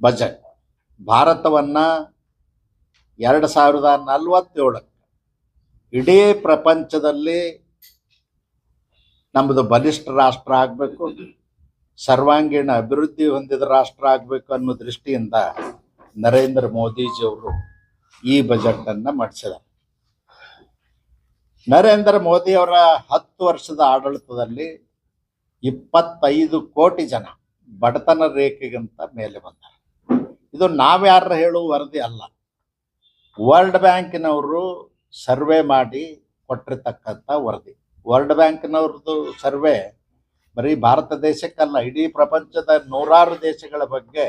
ಬಜೆಟ್. ಭಾರತವನ್ನು 2047 ಇಡೀ ಪ್ರಪಂಚದಲ್ಲಿ ನಮ್ಮದು ಬಲಿಷ್ಠ ರಾಷ್ಟ್ರ ಆಗಬೇಕು, ಸರ್ವಾಂಗೀಣ ಅಭಿವೃದ್ಧಿ ಹೊಂದಿದ ರಾಷ್ಟ್ರ ಆಗಬೇಕು ಅನ್ನೋ ದೃಷ್ಟಿಯಿಂದ ನರೇಂದ್ರ ಮೋದಿಜಿಯವರು ಈ ಬಜೆಟನ್ನು ಮಾಡಿಸಿದ್ದಾರೆ. ನರೇಂದ್ರ ಮೋದಿಯವರ 10 ವರ್ಷದ ಆಡಳಿತದಲ್ಲಿ 25 ಕೋಟಿ ಜನ ಬಡತನ ರೇಖೆಗಿಂತ ಮೇಲೆ ಬಂದ್ದಾರೆ. ಇದು ನಾವ್ಯಾರ ಹೇಳುವ ವರದಿ ಅಲ್ಲ, ವರ್ಲ್ಡ್ ಬ್ಯಾಂಕಿನವರು ಸರ್ವೆ ಮಾಡಿ ಕೊಟ್ಟಿರ್ತಕ್ಕಂಥ ವರದಿ. ವರ್ಲ್ಡ್ ಬ್ಯಾಂಕ್ನವ್ರದ್ದು ಸರ್ವೆ ಬರೀ ಭಾರತ ದೇಶಕ್ಕಲ್ಲ, ಇಡೀ ಪ್ರಪಂಚದ 100 ದೇಶಗಳ ಬಗ್ಗೆ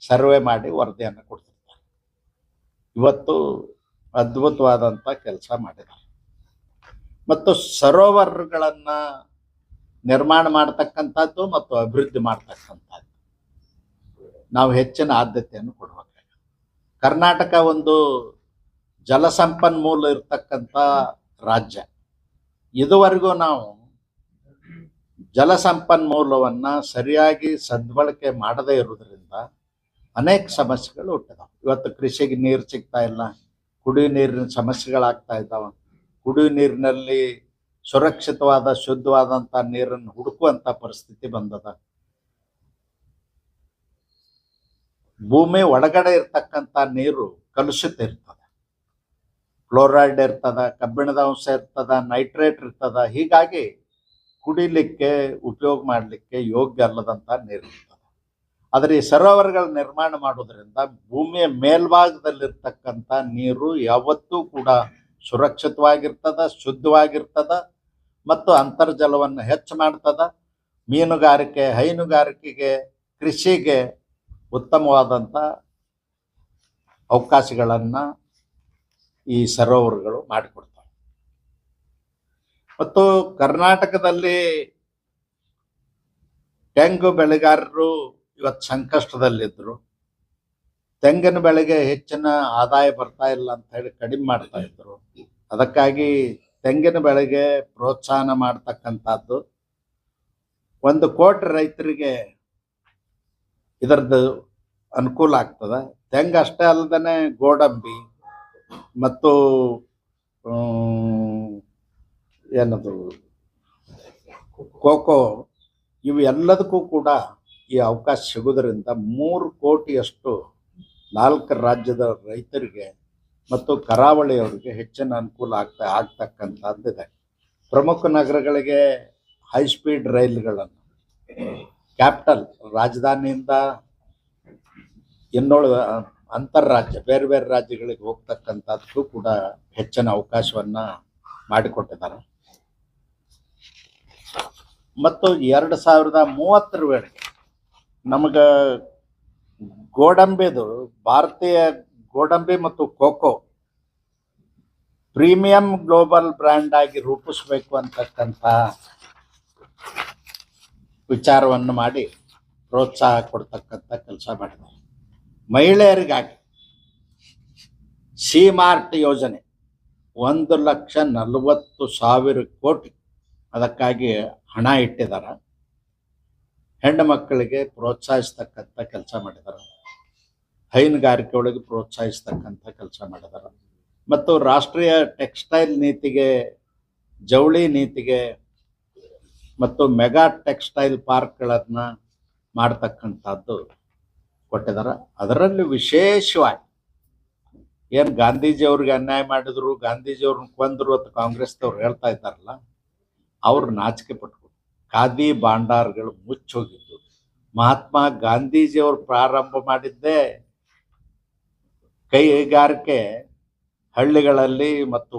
ಸರ್ವೆ ಮಾಡಿ ವರದಿಯನ್ನು ಕೊಡ್ತಿರ್ತಾರೆ. ಇವತ್ತು ಅದ್ಭುತವಾದಂಥ ಕೆಲಸ ಮಾಡಿದ್ದಾರೆ. ಮತ್ತು ಸರೋವರಗಳನ್ನು ನಿರ್ಮಾಣ ಮಾಡ್ತಕ್ಕಂಥದ್ದು ಮತ್ತು ಅಭಿವೃದ್ಧಿ ಮಾಡ್ತಕ್ಕಂಥದ್ದು ನಾವು ಹೆಚ್ಚಿನ ಆದ್ಯತೆಯನ್ನು ಕೊಡಬೇಕಾಗಿದೆ. ಕರ್ನಾಟಕ ಒಂದು ಜಲಸಂಪನ್ಮೂಲ ಇರ್ತಕ್ಕಂಥ ರಾಜ್ಯ. ಇದುವರೆಗೂ ನಾವು ಜಲಸಂಪನ್ಮೂಲವನ್ನು ಸರಿಯಾಗಿ ಸದ್ಬಳಕೆ ಮಾಡದೇ ಇರುವುದರಿಂದ ಅನೇಕ ಸಮಸ್ಯೆಗಳು ಹುಟ್ಟಿದಾವೆ. ಇವತ್ತು ಕೃಷಿಗೆ ನೀರು ಸಿಗ್ತಾ ಇಲ್ಲ, ಕುಡಿಯುವ ನೀರಿನ ಸಮಸ್ಯೆಗಳಾಗ್ತಾ ಇದ್ದಾವೆ. ಕುಡಿಯುವ ನೀರಿನಲ್ಲಿ ಸುರಕ್ಷಿತವಾದ ಶುದ್ಧವಾದಂಥ ನೀರನ್ನು ಹುಡುಕುವಂಥ ಪರಿಸ್ಥಿತಿ ಬಂದದ. ಭೂಮಿ ಒಳಗಡೆ ಇರ್ತಕ್ಕಂಥ ನೀರು ಕಲುಷಿತ ಇರ್ತದೆ, ಫ್ಲೋರೈಡ್ ಇರ್ತದ, ಕಬ್ಬಿಣದ ಅಂಶ ಇರ್ತದ, ನೈಟ್ರೇಟ್ ಇರ್ತದ. ಹೀಗಾಗಿ ಕುಡಿಲಿಕ್ಕೆ ಉಪಯೋಗ ಮಾಡಲಿಕ್ಕೆ ಯೋಗ್ಯ ಅಲ್ಲದಂಥ ನೀರು ಇರ್ತದೆ. ಆದರೆ ಈ ಸರೋವರಗಳ ನಿರ್ಮಾಣ ಮಾಡೋದ್ರಿಂದ ಭೂಮಿಯ ಮೇಲ್ಭಾಗದಲ್ಲಿರ್ತಕ್ಕಂಥ ನೀರು ಯಾವತ್ತೂ ಕೂಡ ಸುರಕ್ಷಿತವಾಗಿರ್ತದ, ಶುದ್ಧವಾಗಿರ್ತದ ಮತ್ತು ಅಂತರ್ಜಲವನ್ನು ಹೆಚ್ಚು ಮಾಡ್ತದ. ಮೀನುಗಾರಿಕೆ, ಹೈನುಗಾರಿಕೆಗೆ, ಕೃಷಿಗೆ ಉತ್ತಮವಾದಂಥ ಅವಕಾಶಗಳನ್ನು ಈ ಸರೋವರಗಳು ಮಾಡಿಕೊಡ್ತವೆ. ಮತ್ತು ಕರ್ನಾಟಕದಲ್ಲಿ ತೆಂಗು ಬೆಳೆಗಾರರು ಇವತ್ತು ಸಂಕಷ್ಟದಲ್ಲಿದ್ದರು. ತೆಂಗಿನ ಬೆಳೆಗೆ ಹೆಚ್ಚಿನ ಆದಾಯ ಬರ್ತಾ ಇಲ್ಲ ಅಂತ ಹೇಳಿ ಕಡಿಮೆ ಮಾಡ್ತಾ ಇದ್ರು. ಅದಕ್ಕಾಗಿ ತೆಂಗಿನ ಬೆಳೆಗೆ ಪ್ರೋತ್ಸಾಹನ ಮಾಡ್ತಕ್ಕಂಥದ್ದು 1 ಕೋಟಿ ರೈತರಿಗೆ ಇದರದ್ದು ಅನುಕೂಲ ಆಗ್ತದೆ. ತೆಂಗು ಅಷ್ಟೇ ಅಲ್ಲದೇ ಗೋಡಂಬಿ ಮತ್ತು ಏನದು ಕೋಕೋ ಇವು ಎಲ್ಲದಕ್ಕೂ ಕೂಡ ಈ ಅವಕಾಶ ಸಿಗೋದ್ರಿಂದ 3 ಕೋಟಿಯಷ್ಟು 4 ರಾಜ್ಯದ ರೈತರಿಗೆ ಮತ್ತು ಕರಾವಳಿಯವರಿಗೆ ಹೆಚ್ಚಿನ ಅನುಕೂಲ ಆಗ್ತಕ್ಕಂಥದ್ದಿದೆ. ಪ್ರಮುಖ ನಗರಗಳಿಗೆ ಹೈಸ್ಪೀಡ್ ರೈಲುಗಳನ್ನು ಕ್ಯಾಪಿಟಲ್ ರಾಜಧಾನಿಯಿಂದ ಇನ್ನೊಳ ಅಂತರ್ರಾಜ್ಯ ಬೇರೆ ಬೇರೆ ರಾಜ್ಯಗಳಿಗೆ ಹೋಗ್ತಕ್ಕಂಥದ್ದು ಕೂಡ ಹೆಚ್ಚಿನ ಅವಕಾಶವನ್ನು ಮಾಡಿಕೊಟ್ಟಿದ್ದಾರೆ. ಮತ್ತು 2030 ವೇಳೆಗೆ ನಮಗೆ ಗೋಡಂಬಿದು ಭಾರತೀಯ ಗೋಡಂಬಿ ಮತ್ತು ಕೋಕೋ ಪ್ರೀಮಿಯಂ ಗ್ಲೋಬಲ್ ಬ್ರ್ಯಾಂಡ್ ಆಗಿ ರೂಪಿಸಬೇಕು ಅಂತಕ್ಕಂಥ ವಿಚಾರವನ್ನು ಮಾಡಿ ಪ್ರೋತ್ಸಾಹ ಕೊಡ್ತಕ್ಕಂಥ ಕೆಲಸ ಮಾಡಿದ್ದಾರೆ. ಮಹಿಳೆಯರಿಗಾಗಿ ಸಿ-ಮಾರ್ಟ್ ಯೋಜನೆ 1,40,000 ಕೋಟಿ ಅದಕ್ಕಾಗಿ ಹಣ ಇಟ್ಟಿದ್ದಾರೆ. ಹೆಣ್ಣು ಮಕ್ಕಳಿಗೆ ಪ್ರೋತ್ಸಾಹಿಸ್ತಕ್ಕಂಥ ಕೆಲಸ ಮಾಡಿದ್ದಾರೆ. ಹೈನುಗಾರಿಕೆ ಒಳಗೆ ಪ್ರೋತ್ಸಾಹಿಸ್ತಕ್ಕಂಥ ಕೆಲಸ ಮಾಡಿದಾರೆ. ಮತ್ತು ರಾಷ್ಟ್ರೀಯ ಟೆಕ್ಸ್ಟೈಲ್ ನೀತಿಗೆ, ಜವಳಿ ನೀತಿಗೆ ಮತ್ತು ಮೆಗಾ ಟೆಕ್ಸ್ಟೈಲ್ ಪಾರ್ಕ್ಗಳನ್ನು ಮಾಡ್ತಕ್ಕಂಥದ್ದು ಕೊಟ್ಟಿದ್ದಾರೆ. ಅದರಲ್ಲಿ ವಿಶೇಷವಾಗಿ ಏನು ಗಾಂಧೀಜಿಯವ್ರಿಗೆ ಅನ್ಯಾಯ ಮಾಡಿದ್ರು, ಗಾಂಧೀಜಿಯವ್ರನ್ನ ಕೊಂದರು ಅಂತ ಕಾಂಗ್ರೆಸ್ದವ್ರು ಹೇಳ್ತಾ ಇದ್ದಾರಲ್ಲ, ಅವ್ರು ನಾಚಿಕೆ ಪಟ್ಕೊಂಡು ಖಾದಿ ಭಾಂಡಾರ್ಗಳು ಮುಚ್ಚೋಗಿದ್ದು. ಮಹಾತ್ಮ ಗಾಂಧೀಜಿಯವರು ಪ್ರಾರಂಭ ಮಾಡಿದ್ದೇ ಕೈಗಾರಿಕೆ ಹಳ್ಳಿಗಳಲ್ಲಿ ಮತ್ತು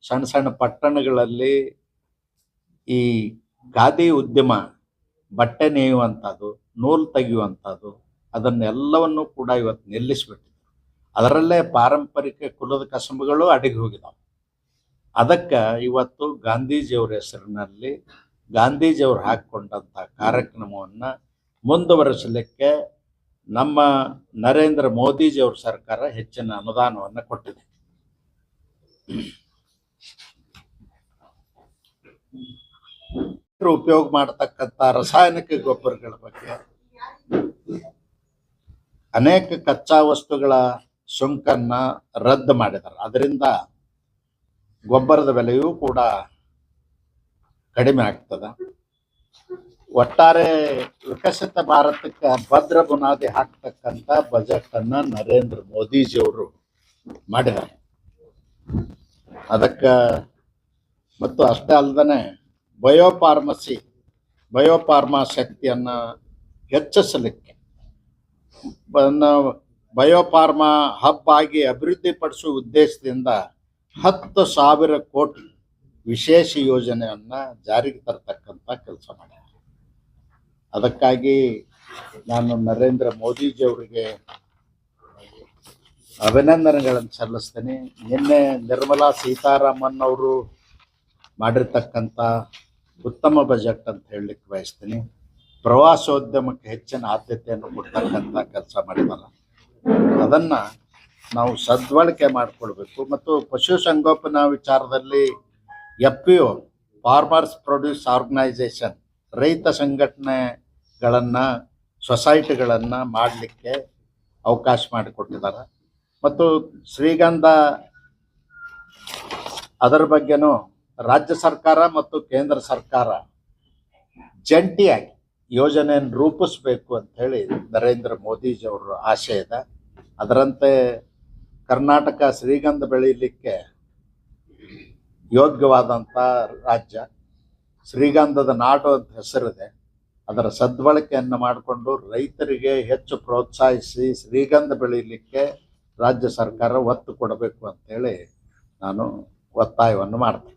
ಸಣ್ಣ ಸಣ್ಣ ಪಟ್ಟಣಗಳಲ್ಲಿ ಈ ಖಾದಿ ಉದ್ಯಮ, ಬಟ್ಟೆ ನೇಯುವಂಥದ್ದು, ನೂಲು ತೆಗೆಯುವಂಥದ್ದು, ಅದನ್ನೆಲ್ಲವನ್ನು ಕೂಡ ಇವತ್ತು ನಿಲ್ಲಿಸಿಬಿಟ್ಟಿದ್ರು. ಅದರಲ್ಲೇ ಪಾರಂಪರಿಕ ಕುಲದ ಕಸಬುಗಳು ಅಡಗಿ ಹೋಗಿದಾವೆ. ಅದಕ್ಕೆ ಇವತ್ತು ಗಾಂಧೀಜಿಯವರ ಹೆಸರಿನಲ್ಲಿ ಗಾಂಧೀಜಿಯವರು ಹಾಕಿಕೊಂಡಂಥ ಕಾರ್ಯಕ್ರಮವನ್ನು ಮುಂದುವರಿಸಲಿಕ್ಕೆ ನಮ್ಮ ನರೇಂದ್ರ ಮೋದಿಜಿಯವ್ರ ಸರ್ಕಾರ ಹೆಚ್ಚಿನ ಅನುದಾನವನ್ನು ಕೊಟ್ಟಿದೆ. ಉಪಯೋಗ ಮಾಡತಕ್ಕಂಥ ರಾಸಾಯನಿಕ ಗೊಬ್ಬರಗಳ ಬಗ್ಗೆ, ಅನೇಕ ಕಚ್ಚಾ ವಸ್ತುಗಳ ಸುಂಕನ್ನ ರದ್ದು ಮಾಡಿದ್ದಾರೆ. ಅದರಿಂದ ಗೊಬ್ಬರದ ಬೆಲೆಯೂ ಕೂಡ ಕಡಿಮೆ ಆಗ್ತದೆ. ಒಟ್ಟಾರೆ ವಿಕಸಿತ ಭಾರತಕ್ಕೆ ಭದ್ರ ಬುನಾದಿ ಹಾಕ್ತಕ್ಕಂಥ ಬಜೆಟ್ ಅನ್ನ ನರೇಂದ್ರ ಮೋದಿಜಿಯವರು ಮಾಡಿದ್ದಾರೆ. ಅದಕ್ಕೆ ಮತ್ತು ಅಷ್ಟೇ ಅಲ್ಲದೆ ಬಯೋಫಾರ್ಮಾ ಶಕ್ತಿಯನ್ನು ಹೆಚ್ಚಿಸಲಿಕ್ಕೆ ಬಯೋಫಾರ್ಮಾ ಹಬ್ ಆಗಿ ಅಭಿವೃದ್ಧಿಪಡಿಸುವ ಉದ್ದೇಶದಿಂದ 10,000 ಕೋಟಿ ವಿಶೇಷ ಯೋಜನೆಯನ್ನು ಜಾರಿಗೆ ತರತಕ್ಕಂಥ ಕೆಲಸ ಮಾಡ್ಯಾರ. ಅದಕ್ಕಾಗಿ ನಾನು ನರೇಂದ್ರ ಮೋದಿಜಿಯವರಿಗೆ ಅಭಿನಂದನೆಗಳನ್ನು ಸಲ್ಲಿಸ್ತೇನೆ. ನಿನ್ನೆ ನಿರ್ಮಲಾ ಸೀತಾರಾಮನ್ ಅವರು ಮಾಡಿರ್ತಕ್ಕಂಥ ಉತ್ತಮ ಬಜೆಟ್ ಅಂತ ಹೇಳಲಿಕ್ಕೆ ಬಯಸ್ತೀನಿ. ಪ್ರವಾಸೋದ್ಯಮಕ್ಕೆ ಹೆಚ್ಚಿನ ಆದ್ಯತೆಯನ್ನು ಕೊಡ್ತಕ್ಕಂಥ ಕೆಲಸ ಮಾಡಿದಾರ. ಅದನ್ನು ನಾವು ಸದ್ಬಳಕೆ ಮಾಡಿಕೊಳ್ಬೇಕು. ಮತ್ತು ಪಶುಸಂಗೋಪನಾ ವಿಚಾರದಲ್ಲಿ FPO, ಫಾರ್ಮರ್ಸ್ ಪ್ರೊಡ್ಯೂಸ್ ಆರ್ಗನೈಸೇಷನ್, ರೈತ ಸಂಘಟನೆಗಳನ್ನು, ಸೊಸೈಟಿಗಳನ್ನು ಮಾಡಲಿಕ್ಕೆ ಅವಕಾಶ ಮಾಡಿಕೊಟ್ಟಿದ್ದಾರೆ. ಮತ್ತು ಶ್ರೀಗಂಧ ಅದರ ಬಗ್ಗೆನೂ ರಾಜ್ಯ ಸರ್ಕಾರ ಮತ್ತು ಕೇಂದ್ರ ಸರ್ಕಾರ ಜಂಟಿಯಾಗಿ ಯೋಜನೆಯನ್ನು ರೂಪಿಸಬೇಕು ಅಂತ ಹೇಳಿ ನರೇಂದ್ರ ಮೋದಿಜಿಯವರ ಆಶೆ ಇದೆ. ಅದರಂತೆ ಕರ್ನಾಟಕ ಶ್ರೀಗಂಧ ಬೆಳೀಲಿಕ್ಕೆ ಯೋಗ್ಯವಾದಂಥ ರಾಜ್ಯ, ಶ್ರೀಗಂಧದ ನಾಡು ಅಂತ ಹೆಸರಿದೆ. ಅದರ ಸದ್ಬಳಕೆಯನ್ನು ಮಾಡಿಕೊಂಡು ರೈತರಿಗೆ ಹೆಚ್ಚು ಪ್ರೋತ್ಸಾಹಿಸಿ ಶ್ರೀಗಂಧ ಬೆಳೀಲಿಕ್ಕೆ ರಾಜ್ಯ ಸರ್ಕಾರ ಒತ್ತು ಕೊಡಬೇಕು ಅಂತೇಳಿ ನಾನು ಒತ್ತಾಯವನ್ನು ಮಾಡ್ತೇನೆ.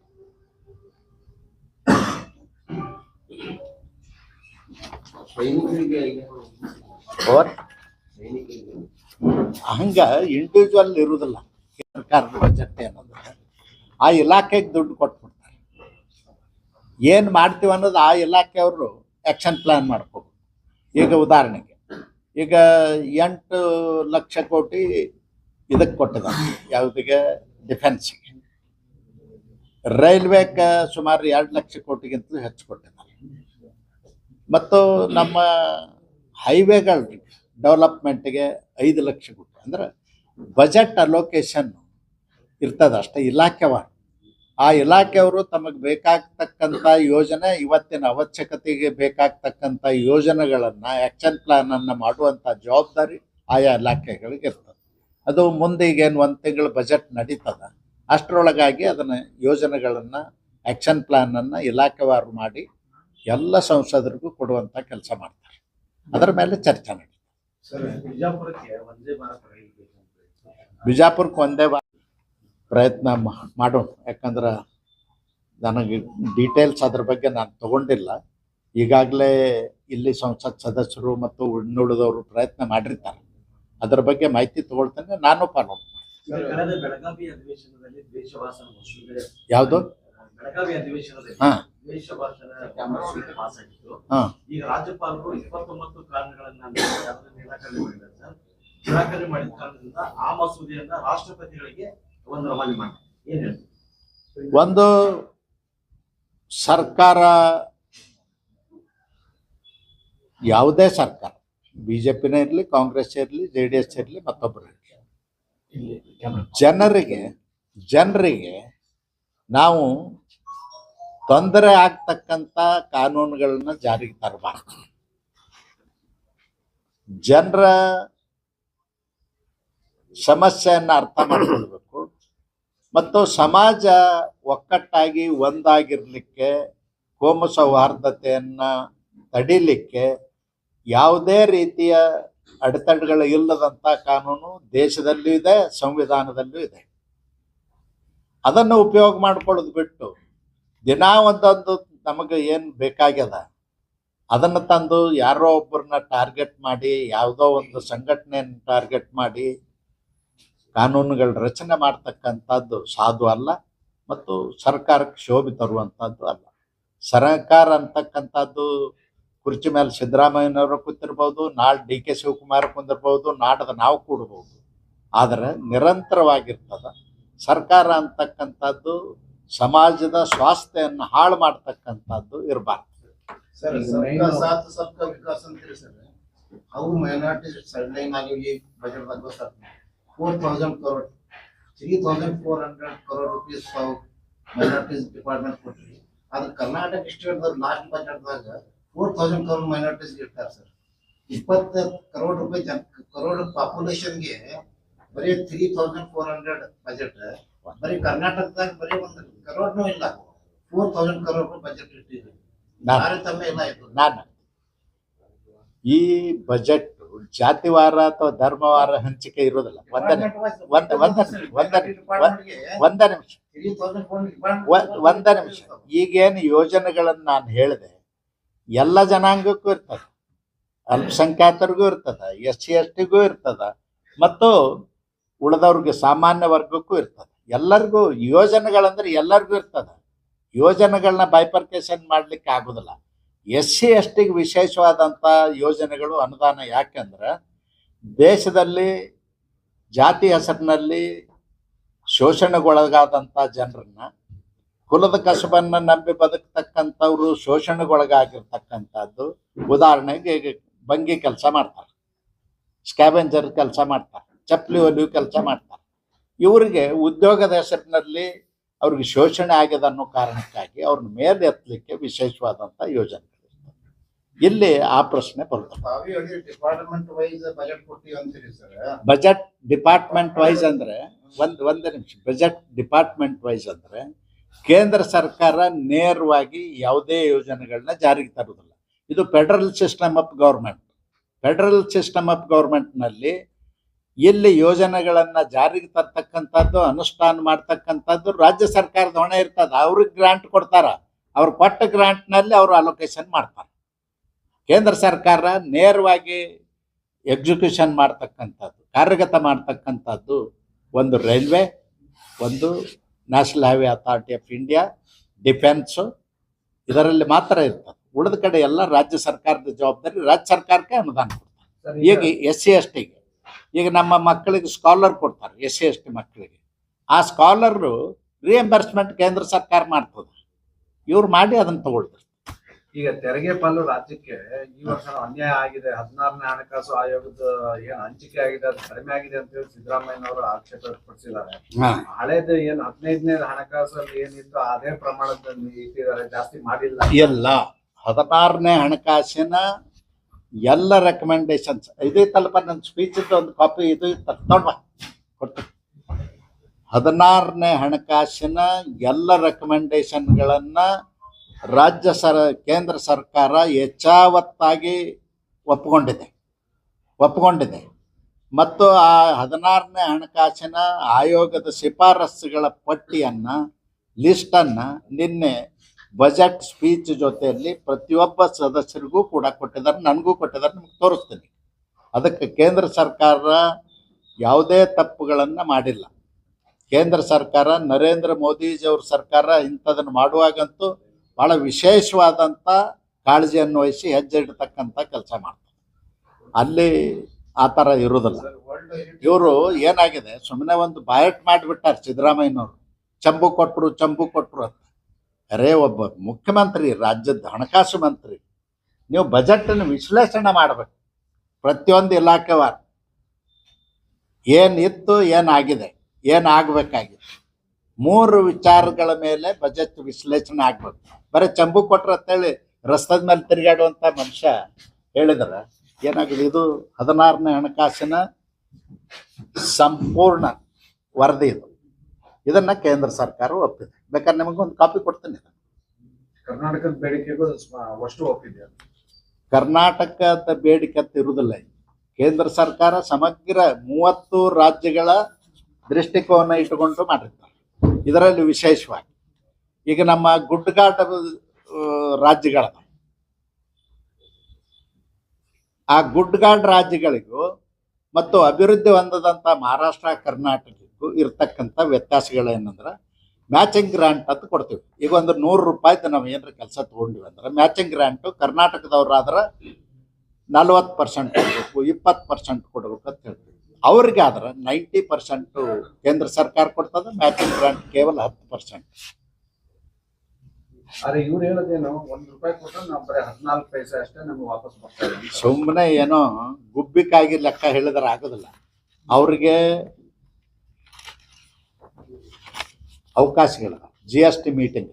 ಹಂಗ ಇಂಡಿವಿಜುವಲ್ ಇರುವುದಿಲ್ಲ. ಸರ್ಕಾರದ ಬಜೆಟ್ ಏನಂದ್ರೆ ಆ ಇಲಾಖೆಗೆ ದುಡ್ಡು ಕೊಟ್ಬಿಡ್ತಾರೆ. ಏನು ಮಾಡ್ತೀವಿ ಅನ್ನೋದು ಆ ಇಲಾಖೆಯವರು ಆ್ಯಕ್ಷನ್ ಪ್ಲ್ಯಾನ್ ಮಾಡ್ಕೋಬೇಕು. ಈಗ ಉದಾಹರಣೆಗೆ ಈಗ 8 ಲಕ್ಷ ಕೋಟಿ ಇದಕ್ಕೆ ಕೊಟ್ಟಿದ್ದಾರೆ, ಯಾವುದಿಗೆ? ಡಿಫೆನ್ಸಿಗೆ. ರೈಲ್ವೆಗೆ ಸುಮಾರು 2 ಲಕ್ಷ ಕೋಟಿಗಿಂತಲೂ ಹೆಚ್ಚು ಕೊಟ್ಟಿದ್ದಾರೆ. ಮತ್ತು ನಮ್ಮ ಹೈವೇಗಳ ಡೆವಲಪ್ಮೆಂಟ್ಗೆ 5 ಲಕ್ಷ ಕೋಟಿ. ಅಂದ್ರೆ ಬಜೆಟ್ ಅಲೋಕೇಶನ್ ಇರ್ತದೆ ಅಷ್ಟೇ ಇಲಾಖೆವಾರು. ಆ ಇಲಾಖೆಯವರು ತಮಗೆ ಬೇಕಾಗ್ತಕ್ಕಂಥ ಯೋಜನೆ, ಇವತ್ತಿನ ಅವಶ್ಯಕತೆಗೆ ಬೇಕಾಗ್ತಕ್ಕಂಥ ಯೋಜನೆಗಳನ್ನು, ಆ್ಯಕ್ಷನ್ ಪ್ಲ್ಯಾನನ್ನು ಮಾಡುವಂಥ ಜವಾಬ್ದಾರಿ ಆಯಾ ಇಲಾಖೆಗಳಿಗೆ ಇರ್ತದೆ. ಅದು ಮುಂದೆ ಈಗೇನು 1 ತಿಂಗಳು ಬಜೆಟ್ ನಡೀತದೆ, ಅಷ್ಟರೊಳಗಾಗಿ ಅದನ್ನು ಯೋಜನೆಗಳನ್ನು, ಆ್ಯಕ್ಷನ್ ಪ್ಲ್ಯಾನನ್ನು ಇಲಾಖೆವಾರು ಮಾಡಿ ಎಲ್ಲ ಸಂಸದರಿಗೂ ಕೊಡುವಂಥ ಕೆಲಸ ಮಾಡ್ತಾರೆ. ಅದರ ಮೇಲೆ ಚರ್ಚೆ ನಡೀತದೆ. ಬಿಜಾಪುರಕ್ಕೆ ಒಂದೇ ಪ್ರಯತ್ನ ಮಾಡೋಣ. ಯಾಕಂದ್ರೆ ನನಗೆ ಡೀಟೇಲ್ಸ್ ಅದ್ರ ಬಗ್ಗೆ ನಾನು ತಗೊಂಡಿಲ್ಲ. ಈಗಾಗಲೇ ಇಲ್ಲಿ ಸಂಸತ್ ಸದಸ್ಯರು ಮತ್ತು ಇನ್ನುಳಿದವರು ಪ್ರಯತ್ನ ಮಾಡಿರ್ತಾರೆ. ಅದರ ಬಗ್ಗೆ ಮಾಹಿತಿ ತಗೊಳ್ತೇನೆ. ನಾನು ಫಾಲೋ ಯಾವುದು ಬೆಳಗಾವಿ ಅಧಿವೇಶನದಲ್ಲಿ ದ್ವೇಷ ಭಾಷಣ ಪಾಸ್ ಆಗಿತ್ತು. ಈಗ ರಾಜ್ಯಪಾಲರು 29 ಕಾರಣಗಳನ್ನ ನಿರಾಕರಣೆ ಮಾಡಿದ್ದಾರೆ ಸರ್. ನಿರಾಕರಣೆ ಮಾಡಿದ ಕಾರಣದಿಂದ ಆ ಮಸೂದೆಯನ್ನ ರಾಷ್ಟ್ರಪತಿಗಳಿಗೆ ಒಂದು ರವಾನೆ ಮಾಡಿ ಏನ್ ಹೇಳ್ತೀವಿ? ಒಂದು ಸರ್ಕಾರ, ಯಾವುದೇ ಸರ್ಕಾರ BJPನೇ ಇರಲಿ, ಕಾಂಗ್ರೆಸ್ ಇರಲಿ, JDS ಇರಲಿ, ಮತ್ತೊಬ್ಬರು ಇರಲಿ, ಇಲ್ಲಿ ಜನರಿಗೆ ನಾವು ತೊಂದರೆ ಆಗ್ತಕ್ಕಂಥ ಕಾನೂನುಗಳನ್ನ ಜಾರಿಗೆ ತರಬಾರ್ದು. ಜನರ ಸಮಸ್ಯೆಯನ್ನು ಅರ್ಥ ಮಾಡಿಕೊಳ್ಬೇಕು ಮತ್ತು ಸಮಾಜ ಒಕ್ಕಟ್ಟಾಗಿ ಒಂದಾಗಿರ್ಲಿಕ್ಕೆ, ಕೋಮು ಸೌಹಾರ್ದತೆಯನ್ನು ತಡಿಲಿಕ್ಕೆ ಯಾವುದೇ ರೀತಿಯ ಅಡೆತಡೆಗಳು ಇಲ್ಲದಂಥ ಕಾನೂನು ದೇಶದಲ್ಲೂ ಇದೆ, ಸಂವಿಧಾನದಲ್ಲೂ ಇದೆ. ಅದನ್ನು ಉಪಯೋಗ ಮಾಡ್ಕೊಳ್ಳೋದು ಬಿಟ್ಟು ದಿನಾ ಒಂದೊಂದು ನಮಗೆ ಏನು ಬೇಕಾಗ್ಯದ ಅದನ್ನು ತಂದು ಯಾರೋ ಒಬ್ಬರನ್ನ ಟಾರ್ಗೆಟ್ ಮಾಡಿ, ಯಾವುದೋ ಒಂದು ಸಂಘಟನೆಯನ್ನು ಟಾರ್ಗೆಟ್ ಮಾಡಿ ಕಾನೂನುಗಳ ರಚನೆ ಮಾಡ್ತಕ್ಕಂಥದ್ದು ಸಾಧು ಅಲ್ಲ ಮತ್ತು ಸರ್ಕಾರಕ್ಕೆ ಶೋಭೆ ತರುವಂಥದ್ದು ಅಲ್ಲ. ಸರ್ಕಾರ ಅಂತಕ್ಕಂಥದ್ದು ಕುರ್ಚಿ ಮೇಲೆ ಸಿದ್ದರಾಮಯ್ಯನವರು ಕೂತಿರ್ಬೋದು, ನಾಳೆ DK ಶಿವಕುಮಾರ್ ಕುಂದಿರ್ಬೋದು, ನಾಡದ ನಾವು ಕೂಡ್ಬೋದು. ಆದರೆ ನಿರಂತರವಾಗಿರ್ತದ. ಸರ್ಕಾರ ಅಂತಕ್ಕಂಥದ್ದು ಸಮಾಜದ ಸ್ವಾಸ್ಥ್ಯವನ್ನು ಹಾಳು ಮಾಡ್ತಕ್ಕಂಥದ್ದು ಇರಬಾರ್ದು. ಸರ್, सबका साथ सबका विकास ಅಂತೀರಿ ಸರ್. ಅವು ಮೈನಾರಿಟಿ ಸೈಡ್ ಲೈನ್ ಆಗಿ ಈ ಬಜೆಟ್ ದಾಗ sir 4000 crore 3400 crore rupees minorities department ಕೊಟ್ರಿ. ಆದ್ರೆ Karnataka state the last budget ದಾಗ 4000 crore ಮೈನಾರಿಟೀಸ್ ಇರ್ತಾರೆ ಸರ್. 20 crore ರೂಪಾಯಿ ಕರೋಡ್ ಪಾಪ್ಯುಲೇಷನ್ ಗೆ ಬರೀ 3400 ಬಜೆಟ್. ಬರೀ ಕರ್ನಾಟಕದಾಗ ಬರೀ 1 crore ಇಲ್ಲ, 4000 crore ರೂಪಾಯಿ ಬಜೆಟ್ ಇಟ್ಟಿದ್ದೀವಿ. ನಾನು ಈ ಬಜೆಟ್ ಜಾತಿವಾರ ಅಥವಾ ಧರ್ಮವಾರ ಹಂಚಿಕೆ ಇರೋದಿಲ್ಲ. ಒಂದ ನಿಮಿಷ ಈಗೇನು ಯೋಜನೆಗಳನ್ನು ನಾನು ಹೇಳಿದೆ ಎಲ್ಲ ಜನಾಂಗಕ್ಕೂ ಇರ್ತದೆ, ಅಲ್ಪಸಂಖ್ಯಾತರಿಗೂ ಇರ್ತದ, SC STಗೂ ಇರ್ತದ ಮತ್ತು ಉಳಿದವ್ರಿಗೆ ಸಾಮಾನ್ಯ ವರ್ಗಕ್ಕೂ ಇರ್ತದೆ. ಎಲ್ಲರಿಗೂ ಯೋಜನೆಗಳಂದ್ರೆ ಎಲ್ಲರಿಗೂ ಇರ್ತದ. ಯೋಜನೆಗಳನ್ನ ಬೈಪರ್ಕೇಶನ್ ಮಾಡ್ಲಿಕ್ಕೆ ಆಗೋದಿಲ್ಲ. SC STಗೆ ವಿಶೇಷವಾದಂಥ ಯೋಜನೆಗಳು ಅನುದಾನ. ಯಾಕೆಂದ್ರೆ ದೇಶದಲ್ಲಿ ಜಾತಿ ಹೆಸರಿನಲ್ಲಿ ಶೋಷಣೆಗೊಳಗಾದಂಥ ಜನರನ್ನ, ಕುಲದ ಕಸಬನ್ನು ನಂಬಿ ಬದುಕ್ತಕ್ಕಂಥವ್ರು ಶೋಷಣೆಗೊಳಗಾಗಿರ್ತಕ್ಕಂಥದ್ದು. ಉದಾಹರಣೆಗೆ ಈಗ ಬಂಗಿ ಕೆಲಸ ಮಾಡ್ತಾರೆ, ಸ್ಕ್ಯಾವೆಂಜರ್ ಕೆಲಸ ಮಾಡ್ತಾರೆ, ಚಪ್ಪಲಿ ಹೊಲಿಯೋ ಕೆಲಸ ಮಾಡ್ತಾರೆ. ಇವರಿಗೆ ಉದ್ಯೋಗದ ಹೆಸರಿನಲ್ಲಿ ಅವ್ರಿಗೆ ಶೋಷಣೆ ಆಗಿದೆ ಅನ್ನೋ ಕಾರಣಕ್ಕಾಗಿ ಅವ್ರನ್ನ ಮೇಲೆ ಎತ್ತಲಿಕ್ಕೆ ವಿಶೇಷವಾದಂಥ ಯೋಜನೆಗಳು. ಇಲ್ಲಿ ಆ ಪ್ರಶ್ನೆ ಬರ್ತದೆ. ಡಿಪಾರ್ಟ್ಮೆಂಟ್ ವೈಸ್ ಬಜೆಟ್ ಕೊಡ್ತೀವಿ ಅಂತೀರಿ ಸರ್. ಬಜೆಟ್ ಡಿಪಾರ್ಟ್ಮೆಂಟ್ ವೈಸ್ ಅಂದ್ರೆ ಒಂದೇ ನಿಮಿಷ. ಬಜೆಟ್ ಡಿಪಾರ್ಟ್ಮೆಂಟ್ ವೈಸ್ ಅಂದ್ರೆ ಕೇಂದ್ರ ಸರ್ಕಾರ ನೇರವಾಗಿ ಯಾವುದೇ ಯೋಜನೆಗಳನ್ನ ಜಾರಿಗೆ ತರುವುದಿಲ್ಲ. ಇದು federal system of government. Federal system of ಗೌರ್ಮೆಂಟ್ನಲ್ಲಿ ಇಲ್ಲಿ ಯೋಜನೆಗಳನ್ನ ಜಾರಿಗೆ ತರ್ತಕ್ಕಂಥದ್ದು, ಅನುಷ್ಠಾನ ಮಾಡ್ತಕ್ಕಂಥದ್ದು ರಾಜ್ಯ ಸರ್ಕಾರದ ಹೊಣೆ ಇರ್ತದೆ. ಅವ್ರಿಗೆ ಗ್ರಾಂಟ್ ಕೊಡ್ತಾರ, ಅವ್ರು ಕೊಟ್ಟ ಗ್ರಾಂಟ್ನಲ್ಲಿ ಅವರು ಅಲೋಕೇಶನ್ ಮಾಡ್ತಾರೆ. ಕೇಂದ್ರ ಸರ್ಕಾರ ನೇರವಾಗಿ ಎಕ್ಸಿಕ್ಯೂಷನ್ ಮಾಡ್ತಕ್ಕಂಥದ್ದು, ಕಾರ್ಯಗತ ಮಾಡ್ತಕ್ಕಂಥದ್ದು ಒಂದು ರೈಲ್ವೆ, ಒಂದು national highway authority of India, defence, ಇದರಲ್ಲಿ ಮಾತ್ರ ಇರ್ತದೆ. ಉಳಿದ ಕಡೆ ಎಲ್ಲ ರಾಜ್ಯ ಸರ್ಕಾರದ ಜವಾಬ್ದಾರಿ. ರಾಜ್ಯ ಸರ್ಕಾರಕ್ಕೆ ಅನುದಾನ ಕೊಡ್ತಾರೆ. ಈಗ SC STಗೆ ಈಗ ನಮ್ಮ ಮಕ್ಕಳಿಗೆ ಸ್ಕಾಲರ್ ಕೊಡ್ತಾರೆ, SC ST ಮಕ್ಕಳಿಗೆ. ಆ ಸ್ಕಾಲರು ರಿಯಂಬರ್ಸ್ಮೆಂಟ್ ಕೇಂದ್ರ ಸರ್ಕಾರ ಮಾಡ್ತದೆ. ಇವ್ರು ಮಾಡಿ ಅದನ್ನು ತಗೊಳ್ತಾರೆ. ಈಗ ತೆರಿಗೆ ಪಾಲು ರಾಜ್ಯಕ್ಕೆ ಈ ವರ್ಷ ಅನ್ಯಾಯ ಆಗಿದೆ. 16ನೇ ಹಣಕಾಸು ಆಯೋಗದ ಏನ್ ಹಂಚಿಕೆ ಆಗಿದೆ ಅದು ಕಡಿಮೆ ಆಗಿದೆ ಅಂತ ಹೇಳಿ ಸಿದ್ದರಾಮಯ್ಯನವರು ಆಕ್ಷೇಪ ವ್ಯಕ್ತಪಡಿಸಿದ್ದಾರೆ. ಹಳೇದು ಏನ್ 15ನೇ ಹಣಕಾಸಲ್ಲಿ ಏನಿತ್ತು ಅದೇ ಪ್ರಮಾಣದಲ್ಲಿ ಇಟ್ಟಿದ್ದಾರೆ, ಜಾಸ್ತಿ ಮಾಡಿಲ್ಲ. ಎಲ್ಲ 16ನೇ ಹಣಕಾಸಿನ ಎಲ್ಲ ರೆಕಮೆಂಡೇಶನ್ಸ್ ಇದೇ ತಲುಪ. ನನ್ನ ಸ್ಪೀಚ್ ಒಂದು ಕಾಪಿ ಇದು ಇರ್ತದೆ ನೋಡ್ಬಾ ಕೊಟ್ಟು. 16ನೇ ಹಣಕಾಸಿನ ಎಲ್ಲ ರೆಕಮೆಂಡೇಶನ್ಗಳನ್ನು ಕೇಂದ್ರ ಸರ್ಕಾರ ಯಥಾವತ್ತಾಗಿ ಒಪ್ಪಿಕೊಂಡಿದೆ ಮತ್ತು ಆ 16ನೇ ಹಣಕಾಸಿನ ಆಯೋಗದ ಶಿಫಾರಸ್ಸುಗಳ ಪಟ್ಟಿಯನ್ನು, ಲಿಸ್ಟನ್ನು ನಿನ್ನೆ ಬಜೆಟ್ ಸ್ಪೀಚ್ ಜೊತೆಯಲ್ಲಿ ಪ್ರತಿಯೊಬ್ಬ ಸದಸ್ಯರಿಗೂ ಕೂಡ ಕೊಟ್ಟಿದ್ದಾರೆ, ನನಗೂ ಕೊಟ್ಟಿದ್ದಾರೆ. ನಿಮ್ಗೆ ತೋರಿಸ್ತೀನಿ. ಅದಕ್ಕೆ ಕೇಂದ್ರ ಸರ್ಕಾರ ಯಾವುದೇ ತಪ್ಪುಗಳನ್ನು ಮಾಡಿಲ್ಲ. ಕೇಂದ್ರ ಸರ್ಕಾರ, ನರೇಂದ್ರ ಮೋದಿಜಿಯವ್ರ ಸರ್ಕಾರ ಇಂಥದನ್ನು ಮಾಡುವಾಗಂತೂ ಭಾಳ ವಿಶೇಷವಾದಂಥ ಕಾಳಜಿಯನ್ನು ವಹಿಸಿ ಹೆಜ್ಜೆ ಇಡ್ತಕ್ಕಂಥ ಕೆಲಸ ಮಾಡ್ತಾರೆ. ಅಲ್ಲಿ ಆ ಥರ ಇರೋದಿಲ್ಲ. ಇವರು ಏನಾಗಿದೆ, ಸುಮ್ಮನೆ ಒಂದು ಬಾಯಟ್ ಮಾಡಿಬಿಟ್ಟಾರೆ ಸಿದ್ದರಾಮಯ್ಯನವರು. ಚಂಬು ಕೊಟ್ಟರು ಅಂತ. ಅರೇ, ಒಬ್ಬ ಮುಖ್ಯಮಂತ್ರಿ, ರಾಜ್ಯದ ಹಣಕಾಸು ಮಂತ್ರಿ, ನೀವು ಬಜೆಟನ್ನು ವಿಶ್ಲೇಷಣೆ ಮಾಡಬೇಕು. ಪ್ರತಿಯೊಂದು ಇಲಾಖೆವಾರು ಏನಿತ್ತು, ಏನಾಗಿದೆ, ಏನಾಗಬೇಕಾಗಿದೆ, 3 ವಿಚಾರಗಳ ಮೇಲೆ ಬಜೆಟ್ ವಿಶ್ಲೇಷಣೆ ಆಗ್ಬೇಕು. ಬರೀ ಚಂಬು ಕೊಟ್ರ ಅಂತೇಳಿ ರಸ್ತದ ಮೇಲೆ ತಿರುಗಾಡುವಂಥ ಮನುಷ್ಯ ಹೇಳಿದ್ರೆ ಏನಾಗಿದೆ? ಇದು 16ನೇ ಹಣಕಾಸಿನ ಸಂಪೂರ್ಣ ವರದಿ ಇದು. ಇದನ್ನ ಕೇಂದ್ರ ಸರ್ಕಾರ ಒಪ್ಪಿದೆ. ಬೇಕಾದ್ರೆ ನಿಮಗೊಂದು ಕಾಪಿ ಕೊಡ್ತೀನಿ. ಕರ್ನಾಟಕದ ಬೇಡಿಕೆಗೂ ಅಷ್ಟು ಒಪ್ಪಿದೆ. ಕರ್ನಾಟಕದ ಬೇಡಿಕೆ ಅಂತ ಇರುವುದಿಲ್ಲ. ಕೇಂದ್ರ ಸರ್ಕಾರ ಸಮಗ್ರ 30 ರಾಜ್ಯಗಳ ದೃಷ್ಟಿಕೋನ ಇಟ್ಟುಕೊಂಡು ಮಾಡಿರ್ತಾರೆ. ಇದರಲ್ಲಿ ವಿಶೇಷವಾಗಿ ಈಗ ನಮ್ಮ ಗುಡ್ಡಗಾಡ ರಾಜ್ಯಗಳ ಆ ಗುಡ್ಡಗಾಡು ರಾಜ್ಯಗಳಿಗೂ ಮತ್ತು ಅಭಿವೃದ್ಧಿ ಹೊಂದದಂಥ ಮಹಾರಾಷ್ಟ್ರ ಕರ್ನಾಟಕಕ್ಕೂ ಇರ್ತಕ್ಕಂಥ ವ್ಯತ್ಯಾಸಗಳೇನಂದ್ರೆ ಮ್ಯಾಚಿಂಗ್ ಗ್ರಾಂಟ್ ಅಂತ ಕೊಡ್ತೀವಿ. ಈಗ ಒಂದು 100 ರೂಪಾಯಿದು ನಾವು ಏನಾರ ಕೆಲಸ ತೊಗೊಂಡಿವಿ ಅಂದ್ರೆ ಮ್ಯಾಚಿಂಗ್ ಗ್ರಾಂಟು ಕರ್ನಾಟಕದವ್ರಾದ್ರೆ 40% ಕೊಡಬೇಕು, 20% ಕೊಡಬೇಕು ಅಂತ ಹೇಳ್ತೀವಿ. ಅವ್ರಿಗೆ ಆದ್ರೆ 90% ಕೇಂದ್ರ ಸರ್ಕಾರ ಕೊಡ್ತದೆ, ಮ್ಯಾಚಿಂಗ್ ಗ್ರಾಂಟ್ ಕೇವಲ 10%. ಆದ್ರೆ ಇವ್ರು ಹೇಳೋದೇನು, 1 ರೂಪಾಯಿ ಕೊಟ್ಟರೆ ನಾವು ಬರೀ 14 ಪೈಸೆ ಅಷ್ಟೇ ನಮ್ಗೆ ವಾಪಸ್ ಬರ್ತಾ ಇದೆ. ಸುಮ್ಮನೆ ಏನೋ ಗುಬ್ಬಿಕಾಗಿ ಲೆಕ್ಕ ಹೇಳಿದ್ರೆ ಆಗೋದಿಲ್ಲ. ಅವ್ರಿಗೆ ಅವಕಾಶಗಳು GST ಮೀಟಿಂಗ್,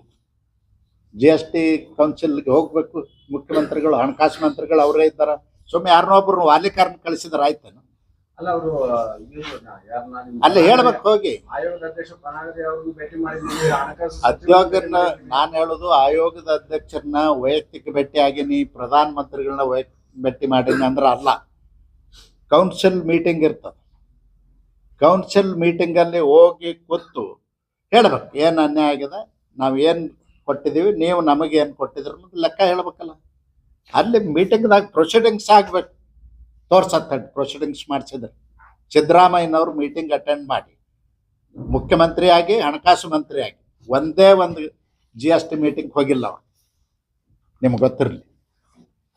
GST ಕೌನ್ಸಿಲ್ಗೆ ಹೋಗ್ಬೇಕು. ಮುಖ್ಯಮಂತ್ರಿಗಳು, ಹಣಕಾಸು ಮಂತ್ರಿಗಳು ಅವರೇ ಇದ್ದಾರೆ. ಸುಮ್ಮನೆ ಯಾರನ್ನೋ ಒಬ್ರು ವಾಲಿಕಾರನ ಕಳಿಸಿದ್ರೆ ಆಯ್ತೇನು? ಅಲ್ಲ, ಅವರು ಅಲ್ಲಿ ಹೇಳ್ಬೇಕು ಹೋಗಿ. ಆಯೋಗದ ಅಧ್ಯಕ್ಷ ಪ್ರಣಾಳಿ ಅವ್ರನ್ನು ಭೇಟಿ ಮಾಡಿದ್ದೀವಿ. ಅಧ್ಯೋಗನ ನಾನು ಹೇಳೋದು, ಆಯೋಗದ ಅಧ್ಯಕ್ಷರನ್ನ ವೈಯಕ್ತಿಕ ಭೇಟಿ ಆಗೀನಿ, ಪ್ರಧಾನ ಮಂತ್ರಿಗಳನ್ನ ಭೇಟಿ ಮಾಡೀನಿ ಅಂದ್ರೆ ಅಲ್ಲ. ಕೌನ್ಸಿಲ್ ಮೀಟಿಂಗ್ ಇರ್ತದೆ. ಕೌನ್ಸಿಲ್ ಮೀಟಿಂಗಲ್ಲಿ ಹೋಗಿ ಕೂತು ಹೇಳ್ಬೇಕು, ಏನು ಅನ್ಯಾಯ ಆಗಿದೆ, ನಾವು ಏನು ಕೊಟ್ಟಿದ್ದೀವಿ, ನೀವು ನಮಗೆ ಏನು ಕೊಟ್ಟಿದ್ರು ಅನ್ನೋದು ಲೆಕ್ಕ ಹೇಳ್ಬೇಕಲ್ಲ. ಅಲ್ಲಿ ಮೀಟಿಂಗ್ದಾಗ ಪ್ರೊಸೀಡಿಂಗ್ಸ್ ಆಗ್ಬೇಕು. ತೋರ್ಸತ್ತೆ ಪ್ರೊಸೀಡಿಂಗ್ಸ್ ಮಾಡಿಸಿದ್ರೆ. ಸಿದ್ದರಾಮಯ್ಯನವ್ರು ಮೀಟಿಂಗ್ ಅಟೆಂಡ್ ಮಾಡಿ ಮುಖ್ಯಮಂತ್ರಿ ಆಗಿ, ಹಣಕಾಸು ಮಂತ್ರಿ ಆಗಿ ಒಂದೇ ಒಂದು GST ಮೀಟಿಂಗ್ ಹೋಗಿಲ್ಲ ಅವ್ರು. ನಿಮ್ಗೆ ಗೊತ್ತಿರಲಿ.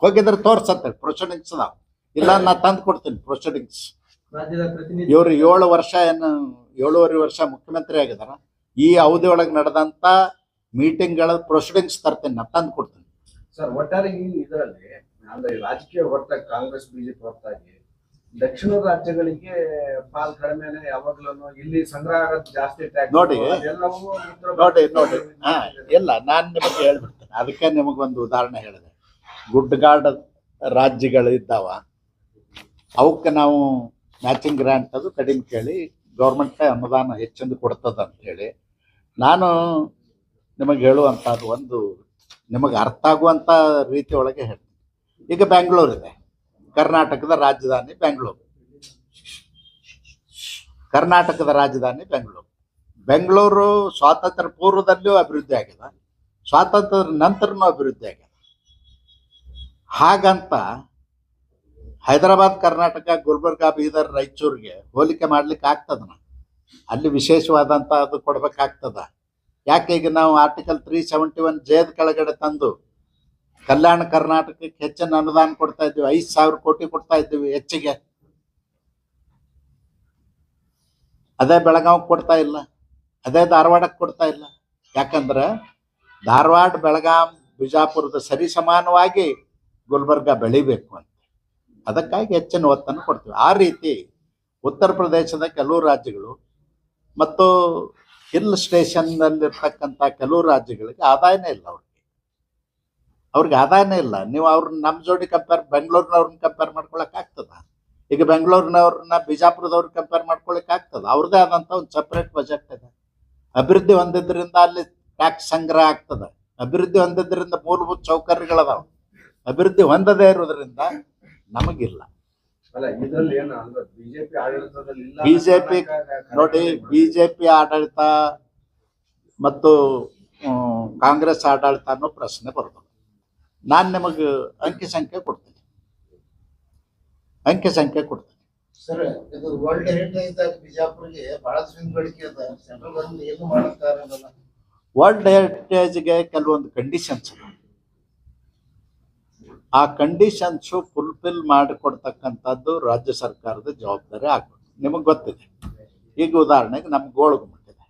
ಹೋಗಿದ್ರೆ ತೋರ್ಸತ್ತೆ ಪ್ರೊಸೀಡಿಂಗ್ಸ್ ನಾವು. ಇಲ್ಲ ನಾ ತಂದು ಕೊಡ್ತೀನಿ ಪ್ರೊಸೀಡಿಂಗ್ಸ್. ಇವರು 7 ವರ್ಷ ಏನು 7.5 ವರ್ಷ ಮುಖ್ಯಮಂತ್ರಿ ಆಗಿದಾರ. ಈ ಅವಧಿ ಒಳಗೆ ನಡೆದಂಥ ಮೀಟಿಂಗ್ಗಳ ಪ್ರೊಸೀಡಿಂಗ್ಸ್ ತರ್ತೀನಿ, ನಾ ತಂದು ಕೊಡ್ತೀನಿ. ಸರ್, ಒಟ್ಟಾರೆ ಈ ಇದರಲ್ಲಿ ಅಂದ್ರೆ ರಾಜಕೀಯ ಹೊರತಾಗಿ ಕಾಂಗ್ರೆಸ್ ಬಿಜೆಪಿ ಹೊರತಾಗಿ ದಕ್ಷಿಣ ರಾಜ್ಯಗಳಿಗೆ ಪಾಲ್ ಕಡಿಮೆನೆ ಯಾವಾಗ್ಲೂ, ಇಲ್ಲಿ ಸಂಗ್ರಹ ಆಗೋದು ಜಾಸ್ತಿ ಟ್ಯಾಕ್ಸ್. ನೋಡಿ ಹಾ, ಇಲ್ಲ ನಾನು ನಿಮಗೆ ಹೇಳ್ಬಿಡ್ತೇನೆ. ಅದಕ್ಕೆ ನಿಮಗೊಂದು ಉದಾಹರಣೆ ಹೇಳಿದೆ. ಗುಡ್ಡಗಾಡ ರಾಜ್ಯಗಳಿದ್ದಾವ, ಅವಕ್ಕೆ ನಾವು ಮ್ಯಾಚಿಂಗ್ ಗ್ರಾಂಟ್ ಅದು ಕಡಿಮೆ ಕೇಳಿ ಗೌರ್ಮೆಂಟ್ ಅನುದಾನ ಹೆಚ್ಚಿಂದು ಕೊಡ್ತದ ಅಂತೇಳಿ ನಾನು ನಿಮಗೆ ಹೇಳುವಂಥದ್ದು ಒಂದು ನಿಮಗೆ ಅರ್ಥ ಆಗುವಂಥ ರೀತಿ ಒಳಗೆ ಹೇಳ್ತೀನಿ. ಈಗ ಬೆಂಗಳೂರು ಇದೆ, ಕರ್ನಾಟಕದ ರಾಜಧಾನಿ ಬೆಂಗಳೂರು. ಕರ್ನಾಟಕದ ರಾಜಧಾನಿ ಬೆಂಗಳೂರು. ಬೆಂಗಳೂರು ಸ್ವಾತಂತ್ರ್ಯ ಪೂರ್ವದಲ್ಲಿಯೂ ಅಭಿವೃದ್ಧಿ ಆಗಿದೆ, ಸ್ವಾತಂತ್ರ್ಯದ ನಂತರನೂ ಅಭಿವೃದ್ಧಿ ಆಗಿದೆ. ಹಾಗಂತ ಹೈದರಾಬಾದ್, ಕರ್ನಾಟಕ, ಗುಲ್ಬರ್ಗಾ, ಬೀದರ್, ರಾಯಚೂರಿಗೆ ಹೋಲಿಕೆ ಮಾಡ್ಲಿಕ್ಕೆ ಆಗ್ತದನ? ಅಲ್ಲಿ ವಿಶೇಷವಾದಂಥ ಅದು ಕೊಡ್ಬೇಕಾಗ್ತದ. ಯಾಕೆ? ಈಗ ನಾವು ಆರ್ಟಿಕಲ್ 371 ಜೇದ ಕೆಳಗಡೆ ತಂದು ಕಲ್ಯಾಣ ಕರ್ನಾಟಕಕ್ಕೆ ಹೆಚ್ಚಿನ ಅನುದಾನ ಕೊಡ್ತಾ ಇದ್ದೀವಿ. 5,000 ಕೋಟಿ ಕೊಡ್ತಾ ಇದ್ದೀವಿ ಹೆಚ್ಚಿಗೆ. ಅದೇ ಬೆಳಗಾವಿಗೆ ಕೊಡ್ತಾ ಇಲ್ಲ, ಅದೇ ಧಾರವಾಡಕ್ಕೆ ಕೊಡ್ತಾ ಇಲ್ಲ. ಯಾಕಂದ್ರೆ ಧಾರವಾಡ, ಬೆಳಗಾಂ, ಬಿಜಾಪುರದ ಸರಿ ಸಮಾನವಾಗಿ ಗುಲ್ಬರ್ಗ ಬೆಳಿಬೇಕು ಅಂತ. ಅದಕ್ಕಾಗಿ ಹೆಚ್ಚಿನ ಒತ್ತನ್ನು ಕೊಡ್ತೀವಿ. ಆ ರೀತಿ ಉತ್ತರ ಪ್ರದೇಶದ ಕೆಲವು ರಾಜ್ಯಗಳು ಮತ್ತು ಹಿಲ್ ಸ್ಟೇಷನ್ನಲ್ಲಿರ್ತಕ್ಕಂಥ ಕೆಲವು ರಾಜ್ಯಗಳಿಗೆ ಆದಾಯನೇ ಇಲ್ಲ. ಅವ್ರಿಗೆ ಆದಾಯನೇ ಇಲ್ಲ. ನೀವು ಅವ್ರನ್ನ ನಮ್ಮ ಜೋಡಿ ಬೆಂಗಳೂರಿನವ್ರನ್ನ ಕಂಪೇರ್ ಮಾಡ್ಕೊಳಕ್ ಆಗ್ತದ? ಈಗ ಬೆಂಗಳೂರಿನವ್ರನ್ನ ಬಿಜಾಪುರದವ್ರನ್ನ ಕಂಪೇರ್ ಮಾಡ್ಕೊಳಕ್ ಆಗ್ತದ? ಅವ್ರದ್ದೇ ಆದಂಥ ಒಂದು ಸಪ್ರೇಟ್ ಬಜೆಟ್ ಇದೆ. ಅಭಿವೃದ್ಧಿ ಹೊಂದಿದ್ರಿಂದ ಅಲ್ಲಿ ಟ್ಯಾಕ್ಸ್ ಸಂಗ್ರಹ ಆಗ್ತದೆ. ಅಭಿವೃದ್ಧಿ ಹೊಂದಿದ್ರಿಂದ ಮೂಲಭೂತ ಸೌಕರ್ಯಗಳದಾವ. ಅಭಿವೃದ್ಧಿ ಹೊಂದದೇ ಇರೋದ್ರಿಂದ ನಮಗಿಲ್ಲ. ಬಿಜೆಪಿ ನೋಡಿ, ಬಿಜೆಪಿ ಆಡಳಿತ ಮತ್ತು ಕಾಂಗ್ರೆಸ್ ಆಡಳಿತ ಅನ್ನೋ ಪ್ರಶ್ನೆ ಬರ್ತದೆ. ನಾನು ನಿಮಗೆ ಅಂಕಿ ಸಂಖ್ಯೆ ಕೊಡ್ತೀನಿ. ಸರ್, ಇದು ವರ್ಲ್ಡ್ ಹೆರಿಟೇಜ್ ಬಿಜಾಪುರ್ಗೆ ಬಹಳ ಬೇಡಿಕೆ ಅದ. ಸೆಂಟ್ರಲ್ ಗವರ್ಮೆಂಟ್ ಏನು ಮಾಡುತ್ತಾರಲ್ಲ. ವರ್ಲ್ಡ್ ಹೆರಿಟೇಜ್ಗೆ ಕೆಲವೊಂದು ಕಂಡೀಷನ್ಸ್, ಆ ಕಂಡೀಷನ್ಸು ಫುಲ್ಫಿಲ್ ಮಾಡಿಕೊಡ್ತಕ್ಕಂಥದ್ದು ರಾಜ್ಯ ಸರ್ಕಾರದ ಜವಾಬ್ದಾರಿ ಆಗ್ಬೇಕು. ನಿಮಗೆ ಗೊತ್ತಿದೆ. ಈಗ ಉದಾಹರಣೆಗೆ ನಮ್ಮ ಗೋಳಗುಮಟ್ ಇದೆ.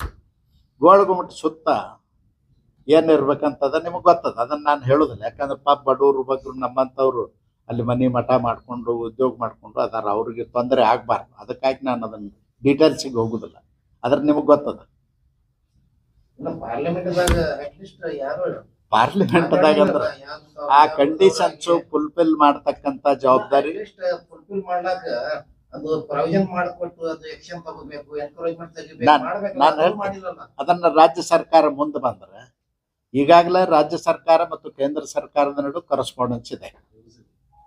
ಗೋಳಗುಮಟ್ ಸುತ್ತ ಏನಿರ್ಬೇಕಂತದ ನಿಮಗೆ ಗೊತ್ತದ. ಅದನ್ನು ನಾನು ಹೇಳೋದಿಲ್ಲ. ಯಾಕಂದ್ರೆ ಪಾಪ ಬಡವರು ಬಗ್ಗರು ನಮ್ಮಂಥವ್ರು ಅಲ್ಲಿ ಮನೆ ಮಠ ಮಾಡಿಕೊಂಡು ಉದ್ಯೋಗ ಮಾಡಿಕೊಂಡು ಅದಾರ, ಅವ್ರಿಗೆ ತೊಂದರೆ ಆಗಬಾರ್ದು. ಅದಕ್ಕಾಗಿ ನಾನು ಅದನ್ನು ಡೀಟೇಲ್ಸಿಗೆ ಹೋಗುದಿಲ್ಲ. ಅದ್ರ ನಿಮಗೆ ಗೊತ್ತದ, ಪಾರ್ಲಿಮೆಂಟ್ದಾಗ ಅಟ್ಲೀಸ್ಟ್ ಯಾರು ಪಾರ್ಲಿಮೆಂಟ್ದಾಗ ಅಂದ್ರೆ ಆ ಕಂಡೀಷನ್ಸ್ ಫುಲ್ಫಿಲ್ ಮಾಡ್ತಕ್ಕಂಥ ಜವಾಬ್ದಾರಿ ಫುಲ್ಫಿಲ್ ಮಾಡ್ಲಾಕ ಅದು ಪ್ರೊವಿಷನ್ ಮಾಡಿಕೊಟ್ಟು ಅದು ಎಕ್ಷನ್ ತಗೋಬೇಕು, ಎನ್ಕರೇಜ್ಮೆಂಟ್ ತೆಗಿಬೇಕು, ನಾನು ಮಾಡಿರಲ್ಲ. ಅದನ್ನ ರಾಜ್ಯ ಸರ್ಕಾರ ಮುಂದೆ ಬಂದ್ರೆ, ಈಗಾಗಲೇ ರಾಜ್ಯ ಸರ್ಕಾರ ಮತ್ತು ಕೇಂದ್ರ ಸರ್ಕಾರದ ನಡುವೆ ಕರೆಸ್ಪಾಂಡೆನ್ಸ್ ಇದೆ.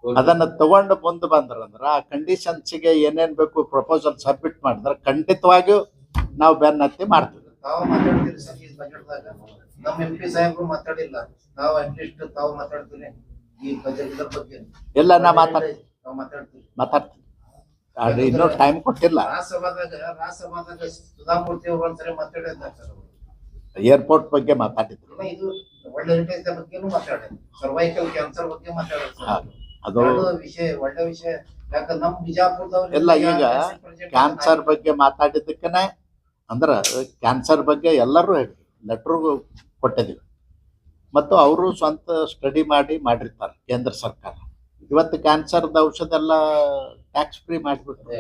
ಅದನ್ನ ತಗೊಂಡು ಮುಂದೆ ಬಂದ್ರಂದ್ರೆ ಆ ಕಂಡೀಷನ್ಸ್ಗೆ ಏನೇನ್ ಬೇಕು ಪ್ರಪೋಸಲ್ ಸಬ್ಮಿಟ್ ಮಾಡಿದ್ರೆ ಖಂಡಿತವಾಗಿಯೂ ನಾವು ಬೆನ್ನತ್ತಿ ಮಾಡ್ತೀವಿ. ತಾವು ಮಾತಾಡ್ತೀರಿ ಸರ್ ಈ ಬಜೆಟ್ದಾಗ, ನಮ್ಮ MP ಸಾಹೇಬ್ರು ಮಾತಾಡಿಲ್ಲ, ನಾವು ಅಟ್ಲೀಸ್ಟ್ ತಾವು ಮಾತಾಡ್ತೀನಿ ಈ ಬಜೆಟ್ ಇದ್ರ ಬಗ್ಗೆ. ಎಲ್ಲ ನಾ ಮಾತಾಡ್ತೀನಿ ಅದು ಇನ್ನೂ ಟೈಮ್ ಕೊಟ್ಟಿಲ್ಲ. ರಾಜ್ಯಸಭಾದಾಗ ಸುಧಾಮೂರ್ತಿ ಅವರು ಒಂದ್ಸರಿ ಮಾತಾಡಿದ್ದಾರೆ ಸರ್, ಏರ್ಪೋರ್ಟ್ ಬಗ್ಗೆ ಮಾತಾಡಿದ್ರು. ಇದು ಒಳ್ಳೆ ಹೆರಿಟೇಜ್ ಬಗ್ಗೆನೂ ಮಾತಾಡಿದ್ರು, ಸರ್ವೈಕಲ್ ಕ್ಯಾನ್ಸರ್ ಬಗ್ಗೆ ಮಾತಾಡಿದ್ರು. ಅದು ವಿಷಯ ಒಳ್ಳೆ ವಿಷಯ. ಯಾಕಂದ್ರೆ ನಮ್ ಬಿಜಾಪುರದವ್ರು ಎಲ್ಲ ಈಗ ಕ್ಯಾನ್ಸರ್ ಬಗ್ಗೆ ಮಾತಾಡಿದ್ದಕ್ಕನೆ ಅಂದ್ರ ಕ್ಯಾನ್ಸರ್ ಬಗ್ಗೆ ಎಲ್ಲರೂ ಲೆಟರ್ ಕೊಟ್ಟಿದ್ದೀವಿ ಮತ್ತು ಅವರು ಸ್ವಂತ ಸ್ಟಡಿ ಮಾಡಿರ್ತಾರೆ ಕೇಂದ್ರ ಸರ್ಕಾರ. ಇವತ್ತು ಕ್ಯಾನ್ಸರ್ದ ಔಷಧ ಎಲ್ಲ ಟ್ಯಾಕ್ಸ್ ಫ್ರೀ ಮಾಡಿಬಿಟ್ರು,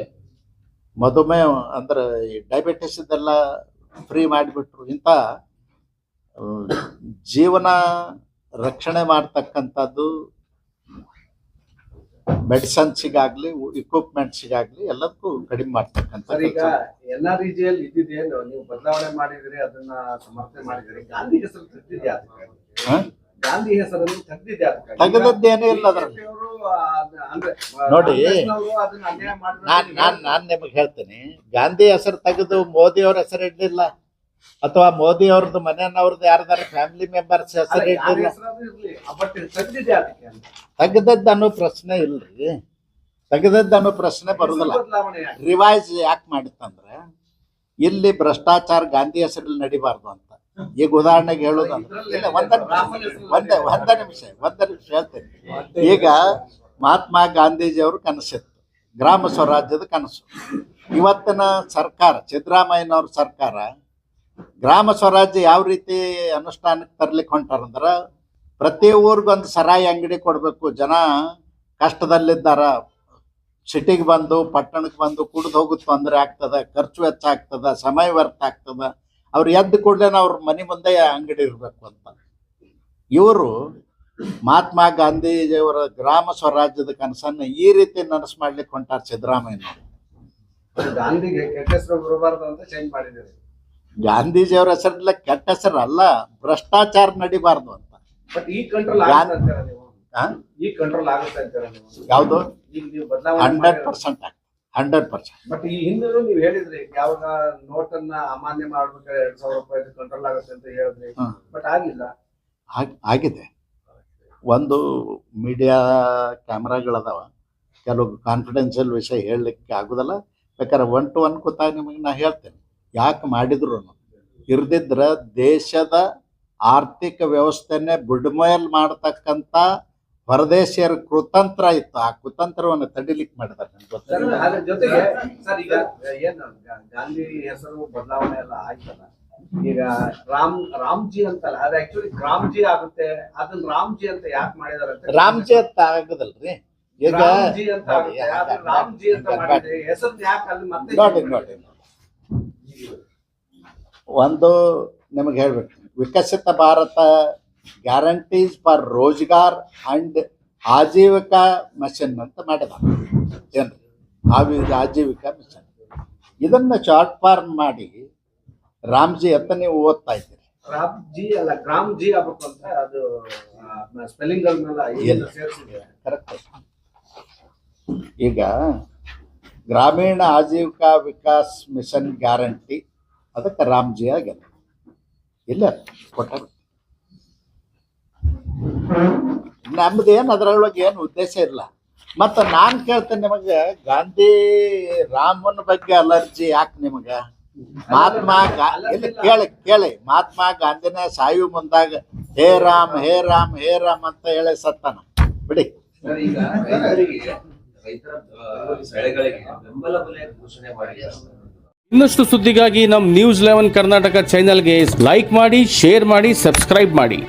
ಮಧುಮೇಹ ಅಂದ್ರೆ ಡಯಾಬಿಟಿಸ್ ಇದೆಲ್ಲ ಫ್ರೀ ಮಾಡಿಬಿಟ್ರು. ಇಂಥ ಜೀವನ ರಕ್ಷಣೆ ಮಾಡ್ತಕ್ಕಂಥದ್ದು ಮೆಡಿಸನ್ಸಿಗಾಗ್ಲಿ ಇಕ್ವಿಪ್ಮೆಂಟ್ಸಿಗಾಗ್ಲಿ ಎಲ್ಲದಕ್ಕೂ ಕಡಿಮೆ ಮಾಡ್ತಕ್ಕಂಥ. ಈಗ NREGL ಇದ್ದಿದ್ದೇನು ನೀವು ಬದಲಾವಣೆ ಮಾಡಿದ್ರಿ, ಅದನ್ನ ಸಮರ್ಥನೆ ಮಾಡಿದ್ರಿ. ಗಾಂಧಿ ಹೆಸರು ತೆಗ್ದಿದ್ಯಾ? ಗಾಂಧಿ ಹೆಸರನ್ನು ತೆಗ್ದಿದ್ಯಾ? ತೆಗೆದದ್ದೇನೂ ಇಲ್ಲ ಅದ್ರಲ್ಲಿ. ನೋಡಿ, ನಾನ್ ನಿಮಗೆ ಹೇಳ್ತೀನಿ, ಗಾಂಧಿ ಹೆಸರು ತೆಗೆದು ಮೋದಿ ಅವ್ರ ಹೆಸರು ಇಡ್ಲಿಲ್ಲ, ಅಥವಾ ಮೋದಿ ಅವ್ರದ್ದು ಮನೆಯವ್ರದ್ದು ಯಾರ್ದಾರ ಫ್ಯಾಮಿಲಿ ಮೆಂಬರ್ಸ್ ಹೆಸರು ಇಡ್ಲಿಲ್ಲ. ತೆಗೆದದ್ದು ಅನ್ನೋ ಪ್ರಶ್ನೆ ಇಲ್ರಿ, ತೆಗೆದದ್ದು ಅನ್ನೋ ಪ್ರಶ್ನೆ ಬರುದಿಲ್ಲ. ರಿವೈಸ್ ಯಾಕೆ ಮಾಡಿತ್ತಂದ್ರೆ ಇಲ್ಲಿ ಭ್ರಷ್ಟಾಚಾರ ಗಾಂಧಿ ಹೆಸರಲ್ಲಿ ನಡಿಬಾರ್ದು ಅಂತ. ಈಗ ಉದಾಹರಣೆಗೆ ಹೇಳೋದಂದ್ರೆ, ಇಲ್ಲ ಒಂದೇ ನಿಮಿಷ ಹೇಳ್ತೇನೆ. ಈಗ ಮಹಾತ್ಮ ಗಾಂಧೀಜಿಯವರು ಕನಸಿತ್ತು, ಗ್ರಾಮ ಸ್ವರಾಜ್ಯದ ಕನಸು. ಇವತ್ತಿನ ಸರ್ಕಾರ, ಸಿದ್ದರಾಮಯ್ಯನವ್ರ ಸರ್ಕಾರ ಗ್ರಾಮ ಸ್ವರಾಜ್ಯ ಯಾವ ರೀತಿ ಅನುಷ್ಠಾನಕ್ಕೆ ತರ್ಲಿಕ್ಕೆ ಹೊಂಟಾರಂದ್ರೆ, ಪ್ರತಿ ಊರಿಗೊಂದು ಸರಾಯಿ ಅಂಗಡಿ ಕೊಡಬೇಕು. ಜನ ಕಷ್ಟದಲ್ಲಿದ್ದಾರ, ಸಿಟಿಗೆ ಬಂದು ಪಟ್ಟಣಕ್ಕೆ ಬಂದು ಕುಡಿದು ಹೋಗೋದು ತೊಂದರೆ ಆಗ್ತದೆ, ಖರ್ಚು ವೆಚ್ಚ ಆಗ್ತದೆ, ಸಮಯ ವ್ಯರ್ಥ ಆಗ್ತದೆ. ಅವ್ರು ಎದ್ದು ಕೂಡಲೇ ಅವ್ರ ಮನೆ ಮುಂದೆ ಅಂಗಡಿ ಇರಬೇಕು ಅಂತ. ಇವರು ಮಹಾತ್ಮ ಗಾಂಧೀಜಿಯವರ ಗ್ರಾಮ ಸ್ವರಾಜ್ಯದ ಕನಸನ್ನು ಈ ರೀತಿ ನನಸು ಮಾಡ್ಲಿಕ್ಕೆ ಹೊಂಟಾರ ಸಿದ್ದರಾಮಯ್ಯನವರು. ಗಾಂಧಿಗೆ ಕೆಟ್ಟ ಹೆಸರು ಬರಬಾರ್ದು ಅಂತ ಚೇಂಜ್ ಮಾಡಿದ್ದಾರೆ. ಗಾಂಧೀಜಿಯವರ ಹೆಸರಲ್ಲ, ಕೆಟ್ಟ ಹೆಸರು ಅಲ್ಲ, ಭ್ರಷ್ಟಾಚಾರ ನಡಿಬಾರ್ದು ಅಂತ. ಬಟ್ ಈ ಕಂಟ್ರೋಲ್ ಆಗುತ್ತೆ ಅಂತೀರಾ ನೀವು? ಈ ಕಂಟ್ರೋಲ್ ಆಗುತ್ತೆ ಅಂತೀರಾ ನೀವು? ಯಾವುದು? ಈಗ ನೀವು ಬದಲಾವಣೆ 100% 100%. ಬಟ್ ಈ ಹಿಂದೆ ನೀವು ಹೇಳಿದ್ರಿ, ಯಾವಾಗ ನೋಟನ್ನ ಅಮಾನ್ಯ ಮಾಡ್ಬೇಕಾದ್ರೆ 2000 ರೂಪಾಯಿ ಕಂಟ್ರೋಲ್ ಆಗುತ್ತೆ ಅಂತ ಹೇಳಿದ್ರಿ, ಬಟ್ ಆಗಿಲ್ಲ. ಆಗಿದೆ. ಒಂದು ಮೀಡಿಯಾ ಕ್ಯಾಮ್ರಾಗಳದಾವ, ಕೆಲವು ಕಾನ್ಫಿಡೆನ್ಷಿಯಲ್ ವಿಷಯ ಹೇಳಲಿಕ್ಕೆ ಆಗೋದಲ್ಲ. ಬೇಕಾದ್ರೆ 1 to 1 ಕೂತಾಗ ನಿಮಗೆ ನಾ ಹೇಳ್ತೇನೆ ಯಾಕೆ ಮಾಡಿದ್ರು. ಇರ್ದಿದ್ರೆ ದೇಶದ ಆರ್ಥಿಕ ವ್ಯವಸ್ಥೆನೇ ಬುಡ್ಮೇಲ್ ಮಾಡ್ತಕ್ಕಂಥ ಹೊರದೇಶಿಯರ ಕುತಂತ್ರ ಇತ್ತು. ಆ ಕುತಂತ್ರವನ್ನು ತಡಿಲಿಕ್ಕೆ ಮಾಡಿದ್ದಾರೆ. ಜೊತೆಗೆ ಸರ್, ಈಗ ಏನು ಗಾಂಧಿ ಹೆಸರು ಬದಲಾವಣೆ ಎಲ್ಲ ಆಯ್ತಲ್ಲ, ಈಗ ರಾಮ್ಜಿ ಅಂತಲ್ಲ, ಅದು ಆಕ್ಚುಲಿ ಗ್ರಾಮ್ಜಿ ಆಗುತ್ತೆ. ಅದನ್ನ ರಾಮ್ಜಿ ಅಂತ ಯಾಕೆ ಮಾಡಿದಾರೆ ಅಂತ? ರಾಮ್ಜಿ ಅಂತ ಆಗುದಲ್ರಿ. ಈಗ ರಾಮ್ಜಿ ಅಂತ ಮಾಡಿದ್ರೆ ಹೆಸರು ಯಾಕೆ ಅಲ್ಲಿ ಮತ್ತೆ ನೋಡಿ, ಒಂದು ನಿಮಗೆ ಹೇಳ್ಬೇಕು, Viksit Bharat guarantees for Rozgar and Ajeevika mission ಅಂತ ಮಾಡಿದ ಏನ್ರಿ, ಆಜೀವಿಕಾ ಮಿಷನ್. ಇದನ್ನ ಶಾರ್ಟ್ ಫಾರ್ಮ್ ಮಾಡಿ ರಾಮ್ಜಿ ಅಂತ ನೀವು ಓದ್ತಾ ಇದ್ದೀರಿ. ರಾಮ್ಜಿ ಅಲ್ಲ, ಗ್ರಾಮ್ಜಿ ಆಗ್ಬೇಕು ಅಂತ ಅದು ಸ್ಪೆಲ್ಲಿಂಗ್ ಸೇರಿಸಿದೆ. ಕರೆಕ್ಟ್. ಈಗ ಗ್ರಾಮೀಣ ಆಜೀವಿಕಾ ವಿಕಾಸ್ ಮಿಷನ್ ಗ್ಯಾರಂಟಿ, ಅದಕ್ಕೆ ರಾಮ್ಜಿ ಆಗ್ಯದ. ಇಲ್ಲ ಕೊಟ್ಟಾರ. ನಮ್ದೇನು ಅದರೊಳಗೆ ಏನು ಉದ್ದೇಶ ಇಲ್ಲ. ಮತ್ತು ನಾನು ಕೇಳ್ತೇನೆ ನಿಮಗೆ, ಗಾಂಧಿ ರಾಮನ ಬಗ್ಗೆ ಅಲರ್ಜಿ ಯಾಕೆ ನಿಮಗೆ? ಮಹಾತ್ಮ ಕೇಳಿ ಮಹಾತ್ಮ ಗಾಂಧಿನ ಸಾಯು ಮುಂದಾಗ ಹೇ ರಾಮ್ ಹೇ ರಾಮ್ ಹೇ ರಾಮ್ ಅಂತ ಹೇಳಿ ಸತ್ತಾನ. ಬಿಡಿ. ಈಗ ರೈತರ ಬೆಳೆಗಳಿಗೆ ಬೆಂಬಲ ಬೆಲೆ ಘೋಷಣೆ ಮಾಡಿದ್ದಾರೆ. ಇನ್ನಷ್ಟು ಸುದ್ದಿಗಾಗಿ ನಮ್ಮ ನ್ಯೂಸ್ 11 ಕರ್ನಾಟಕ ಚಾನೆಲ್ಗೆ ಲೈಕ್ ಮಾಡಿ, ಶೇರ್ ಮಾಡಿ, ಸಬ್ಸ್ಕ್ರೈಬ್ ಮಾಡಿ.